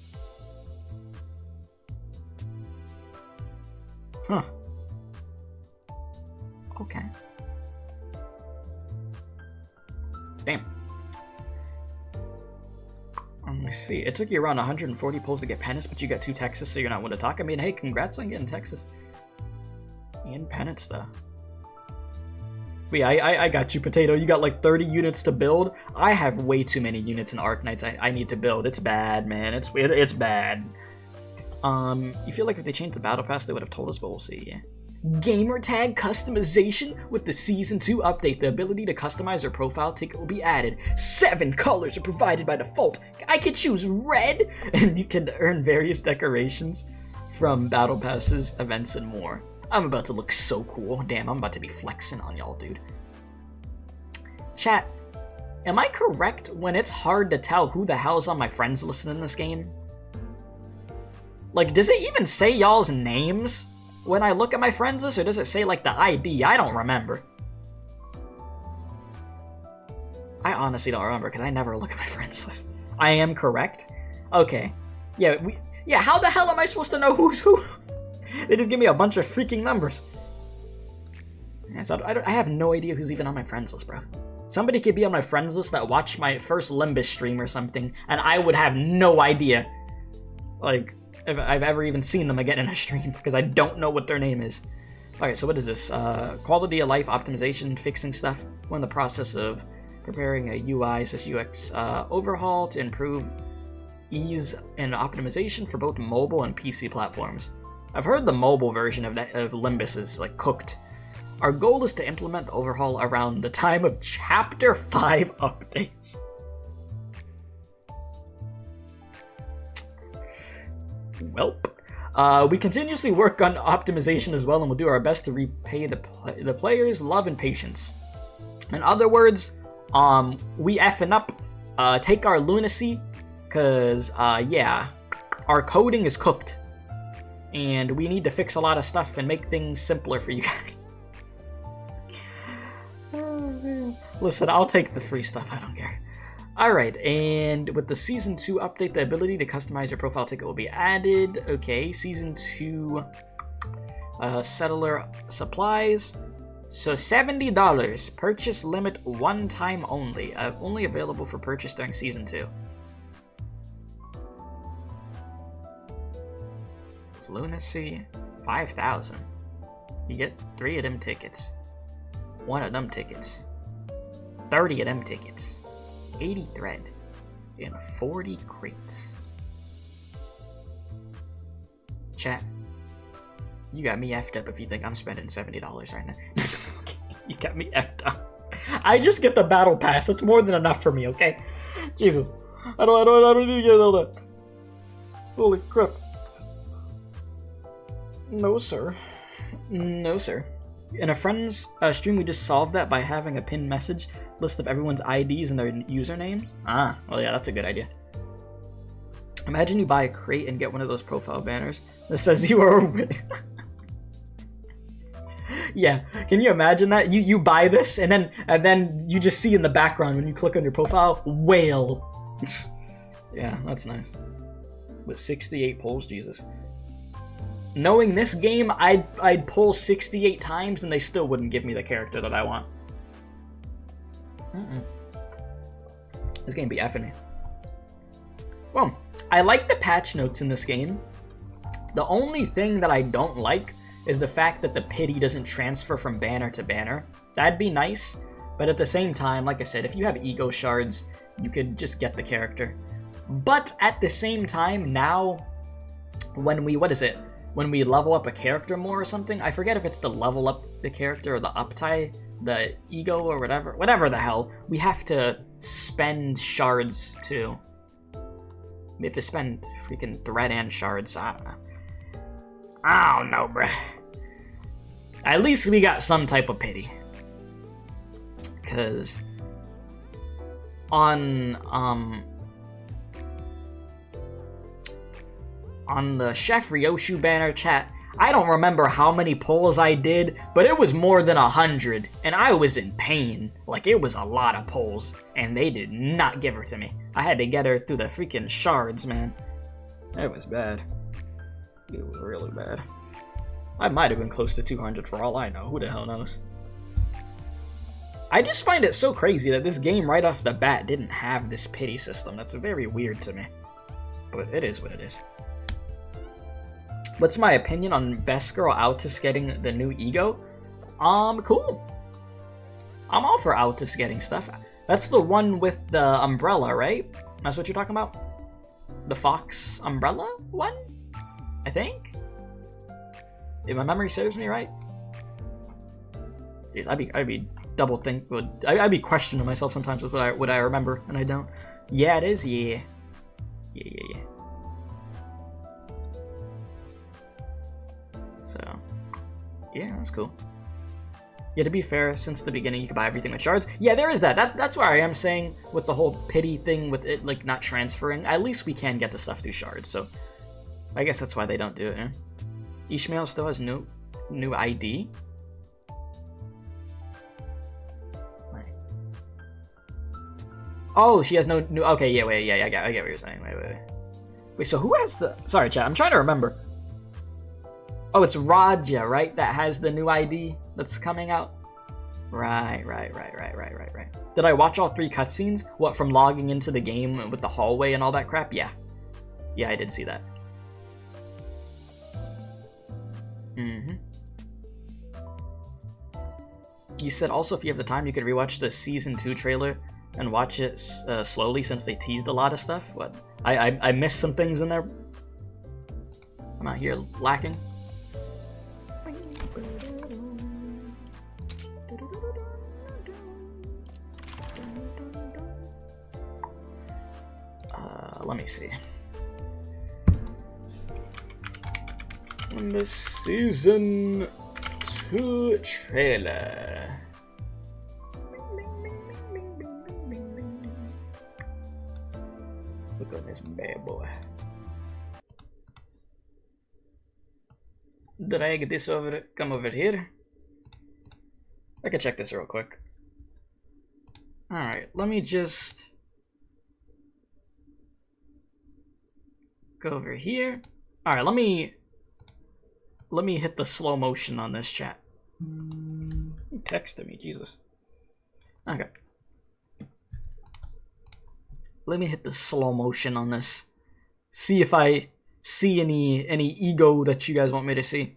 S1: Huh. Okay. Damn. Let me see. It took you around 140 pulls to get Penance, but you got 2 Texas, so you're not one to talk. I mean, hey, congrats on getting Texas. And Penance, though. But yeah, I got you, Potato. You got like 30 units to build. I have way too many units in Arknights I need to build. It's bad, man. It's bad. You feel like if they changed the battle pass, they would have told us, but we'll see, yeah. Gamer tag customization with the Season 2 update. The ability to customize your profile ticket will be added. 7 colors are provided by default. I could choose red, and you can earn various decorations from battle passes, events, and more. I'm about to look so cool. Damn, I'm about to be flexing on y'all, dude. Chat, am I correct when it's hard to tell who the hell's on my friends list in this game? Like, does it even say y'all's names when I look at my friends list, or does it say, like, the ID? I don't remember. I honestly don't remember, because I never look at my friends list. I am correct? Okay. Yeah, how the hell am I supposed to know who's who? They just give me a bunch of freaking numbers. Yeah, so I have no idea who's even on my friends list, bro. Somebody could be on my friends list that watched my first Limbus stream or something, and I would have no idea, like, if I've ever even seen them again in a stream, because I don't know what their name is. Alright, so what is this? Quality of life optimization, fixing stuff. We're in the process of preparing a UI/UX overhaul to improve ease and optimization for both mobile and PC platforms. I've heard the mobile version of Limbus is like cooked. Our goal is to implement the overhaul around the time of Chapter 5 updates. Welp. We continuously work on optimization as well, and we'll do our best to repay the players' love and patience. In other words, we effing up. Take our lunacy, cause yeah, our coding is cooked, and we need to fix a lot of stuff and make things simpler for you guys. Listen, I'll take the free stuff. I don't care. Alright, and with the Season 2 update, the ability to customize your profile ticket will be added. Okay, Season 2 settler supplies. So $70. Purchase limit one time only. Only available for purchase during Season 2. Lunacy, 5,000. You get 3 of them tickets. 1 of them tickets. 30 of them tickets. 80 thread. And 40 crates. Chat. You got me effed up if you think I'm spending $70 right now. You got me effed up. I just get the battle pass. That's more than enough for me, okay? Jesus. I don't need to get all that. Holy crap. No, sir. No, sir. In a friend's stream, we just solved that by having a pinned message list of everyone's IDs and their usernames. Ah, well, yeah, that's a good idea. Imagine you buy a crate and get one of those profile banners that says you are a winner. Yeah, can you imagine that? You buy this and then you just see in the background when you click on your profile, whale. Yeah, that's nice. With 68 polls, Jesus. Knowing this game, I'd pull 68 times and they still wouldn't give me the character that I want. This game be effing me. Well, I like the patch notes in this game. The only thing that I don't like is the fact that the pity doesn't transfer from banner to banner. That'd be nice, but at the same time, like I said, if you have ego shards, you could just get the character. But at the same time, now, when we level up a character more or something, I forget if it's to level up the character or the uptie, the ego or whatever the hell, we have to spend shards too. We have to spend freaking thread and shards, so I don't know, bruh. At least we got some type of pity. Cause on the Chef Ryoshu banner, chat, I don't remember how many polls I did, but it was more than 100, and I was in pain. Like, it was a lot of polls, and they did not give her to me. I had to get her through the freaking shards, man. It was bad. It was really bad. I might have been close to 200 for all I know. Who the hell knows? I just find it so crazy that this game right off the bat didn't have this pity system. That's very weird to me. But it is what it is. What's my opinion on Best Girl Altus getting the new ego? Cool. I'm all for Altus getting stuff. That's the one with the umbrella, right? That's what you're talking about? The Fox umbrella one? I think? If my memory serves me right? Jeez, I'd be double think. I'd be questioning myself sometimes with what I remember, and I don't. Yeah, it is. Yeah. Yeah. So, yeah, that's cool. Yeah, to be fair, since the beginning you could buy everything with shards. Yeah, there is that. That's where I am saying with the whole pity thing with it like not transferring. At least we can get the stuff through shards. So, I guess that's why they don't do it. Eh? Ishmael still has new ID. Oh, she has no new. Okay, yeah, wait, yeah, I get what you're saying. Wait, so who has the? Sorry, chat. I'm trying to remember. Oh, it's Raja, right? That has the new ID that's coming out. Right. Did I watch all 3 cutscenes? What, from logging into the game with the hallway and all that crap? Yeah. Yeah, I did see that. You said also if you have the time, you could rewatch the Season 2 trailer and watch it slowly since they teased a lot of stuff. What? I missed some things in there. I'm out here lacking. Let me see. Limbus Season 2 trailer. Look at this bad boy. Drag this over, come over here. I can check this real quick. Alright, let me just go over here. Alright, let me hit the slow motion on this chat. Who texted me? Jesus. Okay. Let me hit the slow motion on this. See if I see any ego that you guys want me to see.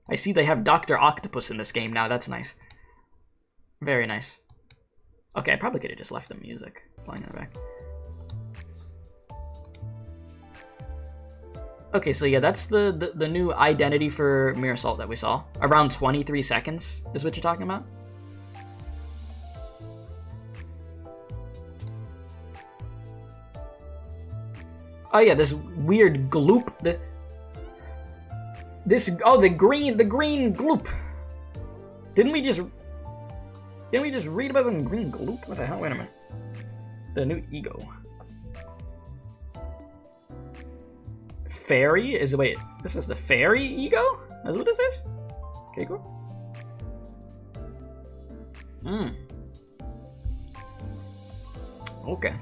S1: I see they have Dr. Octopus in this game now. That's nice. Very nice. Okay, I probably could have just left the music playing in the back. Okay, so yeah, that's the new identity for Mirror Salt that we saw. Around 23 seconds is what you're talking about? Oh yeah, this weird gloop. The green gloop. Didn't we just read about some green gloop? What the hell? Wait a minute. The new ego. Fairy is, wait, this is the fairy ego? That's what this is? Okay, cool. Okay.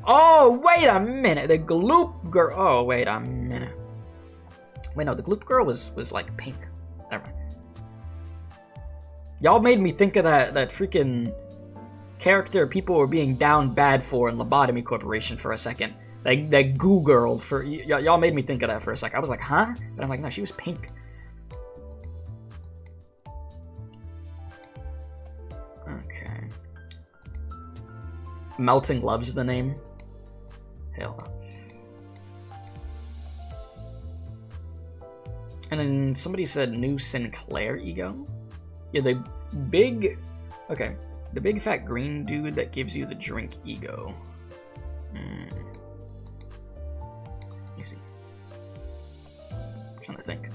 S1: Oh, wait a minute. The gloop girl. Oh, wait a minute. Wait, no, the gloop girl was like pink. Never mind. Y'all made me think of that freaking character people were being down bad for in Lobotomy Corporation for a second. That goo girl for y'all made me think of that for a sec. I was like, huh? But I'm like, no, she was pink. Okay. Melting Love's the name. Hell no. And then somebody said new Sinclair ego. Yeah, the big fat green dude that gives you the drink ego. Let me see. I'm trying to think.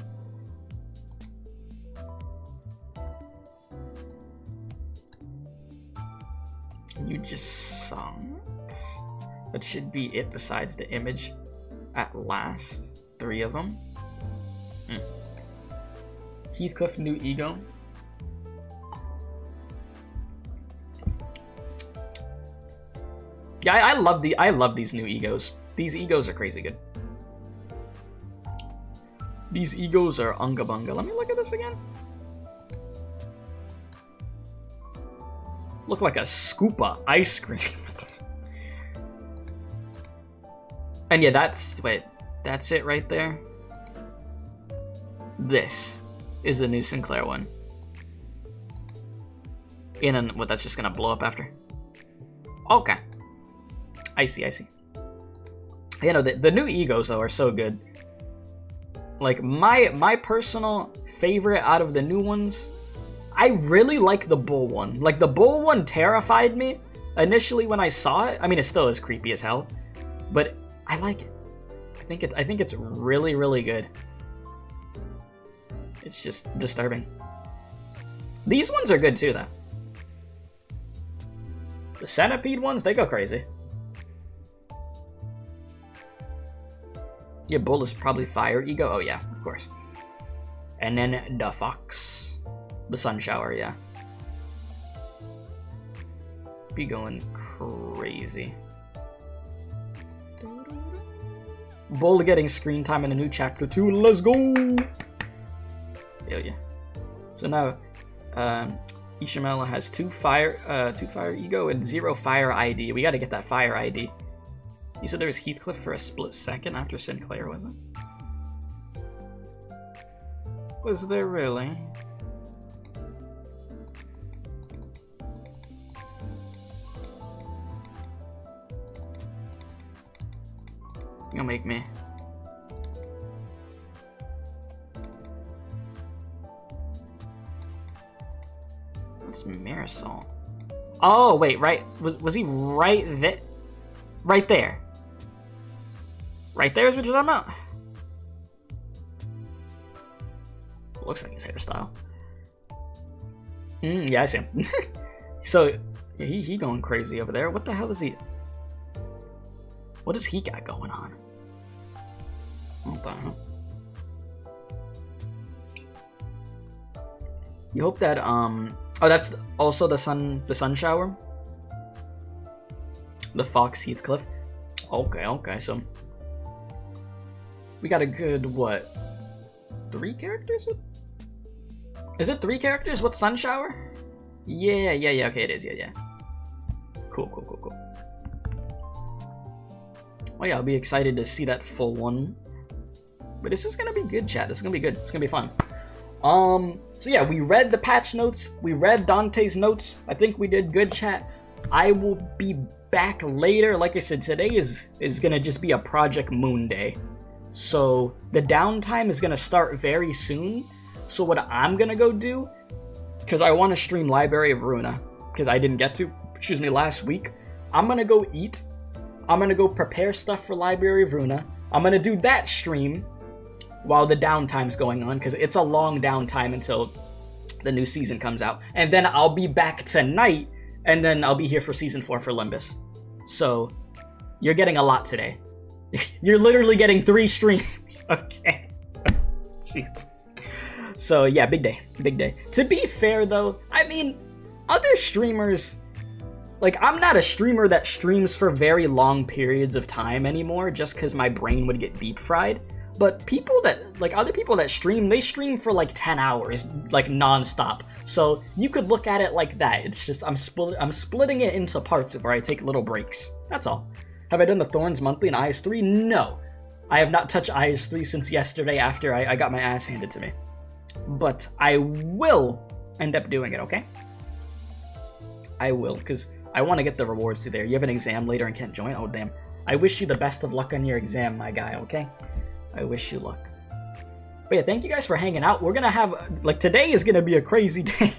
S1: You just saw it? That should be it besides the image at last. 3 of them. Heathcliff new ego. Yeah, I love these new egos. These egos are crazy good. These egos are unga bunga. Let me look at this again. Look like a scoop of ice cream. And yeah, that's it right there. This is the new Sinclair one. And what, that's just gonna blow up after? Okay. I see. You know, the new egos though are so good. Like my personal favorite out of the new ones, I really like the bull one. Like the bull one terrified me initially when I saw it. I mean, it still is creepy as hell, but I like it. I think it's really, really good. It's just disturbing. These ones are good too, though. The centipede ones, they go crazy. Yeah, bull is probably fire ego. Oh yeah, of course. And then the fox, the sun shower. Yeah, be going crazy. Bull getting screen time in a new chapter 2. Let's go. Hell yeah. So now, Ishamela has 2 fire ego and 0 fire ID. We got to get that fire ID. You said there was Heathcliff for a split second after Sinclair, wasn't? Was there really? You'll make me. What's Marisol? Oh, wait, right. Was he right there? Right there. Right there is what you're talking about? Looks like his hairstyle. Yeah, I see him. So, yeah, he going crazy over there. What the hell is he? What does he got going on? What the hell? You hope that, oh, that's also the sun shower? The Fox Heathcliff? Okay, so... We got a good, what? 3 characters? Is it 3 characters with sun shower? Yeah, okay, it is, yeah. Cool. Oh yeah, I'll be excited to see that full one. But this is gonna be good, chat. This is gonna be good. It's gonna be fun. So yeah, we read the patch notes. We read Dante's notes. I think we did good, chat. I will be back later. Like I said, today is gonna just be a Project Moon day. So the downtime is gonna start very soon. So what I'm gonna go do, because I want to stream Library of Ruina, because I didn't get to, last week. I'm gonna go eat. I'm gonna go prepare stuff for Library of Ruina. I'm gonna do that stream while the downtime's going on, because it's a long downtime until the new season comes out. And then I'll be back tonight, and then I'll be here for Season 4 for Limbus. So, you're getting a lot today. You're literally getting 3 streams. Okay. Jesus. So, yeah, big day. To be fair, though, I mean, other streamers... Like, I'm not a streamer that streams for very long periods of time anymore, just because my brain would get deep fried. But people that, like, other people that stream, they stream for like 10 hours, like non-stop. So you could look at it like that. It's just, I'm splitting it into parts of where I take little breaks. That's all. Have I done the Thorns monthly in IS3? No. I have not touched IS3 since yesterday after I got my ass handed to me. But I will end up doing it, okay? I will, because I want to get the rewards to there. You have an exam later and can't join? Oh, damn. I wish you the best of luck on your exam, my guy, okay? I wish you luck. But yeah, thank you guys for hanging out. We're gonna have, like, today is gonna be a crazy day.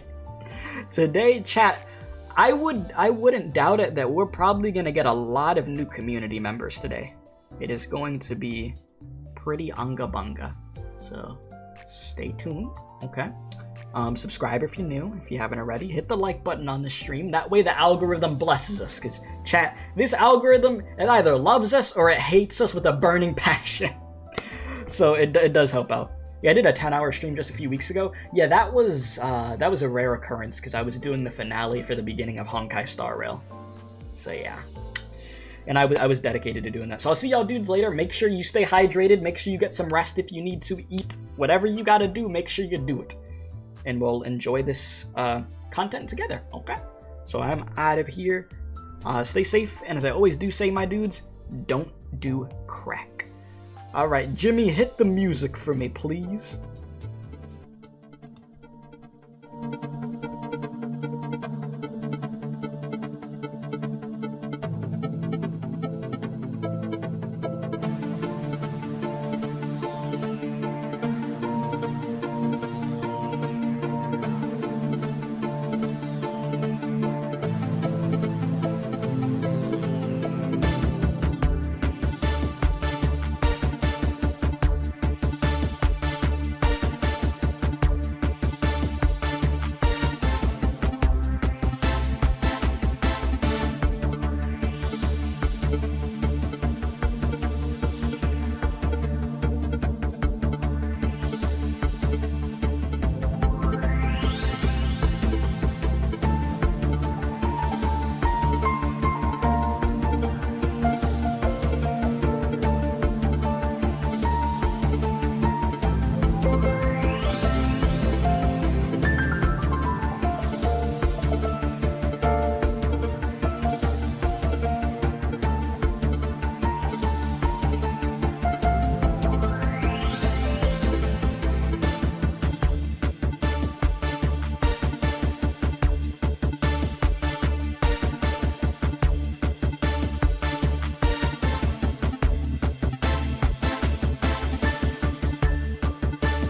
S1: Today, chat, I wouldn't doubt it that we're probably gonna get a lot of new community members today. It is going to be pretty unga bunga. So, stay tuned, okay? Subscribe if you're new, if you haven't already. Hit the like button on the stream. That way the algorithm blesses us. Because, chat, this algorithm, it either loves us or it hates us with a burning passion. So it does help out. Yeah, I did a 10-hour stream just a few weeks ago. Yeah, that was a rare occurrence because I was doing the finale for the beginning of Honkai Star Rail. So yeah. And I was dedicated to doing that. So I'll see y'all dudes later. Make sure you stay hydrated. Make sure you get some rest if you need to eat. Whatever you gotta do, make sure you do it. And we'll enjoy this content together, okay? So I'm out of here. Stay safe, and as I always do say, my dudes, don't do crack. Alright, Jimmy, hit the music for me, please.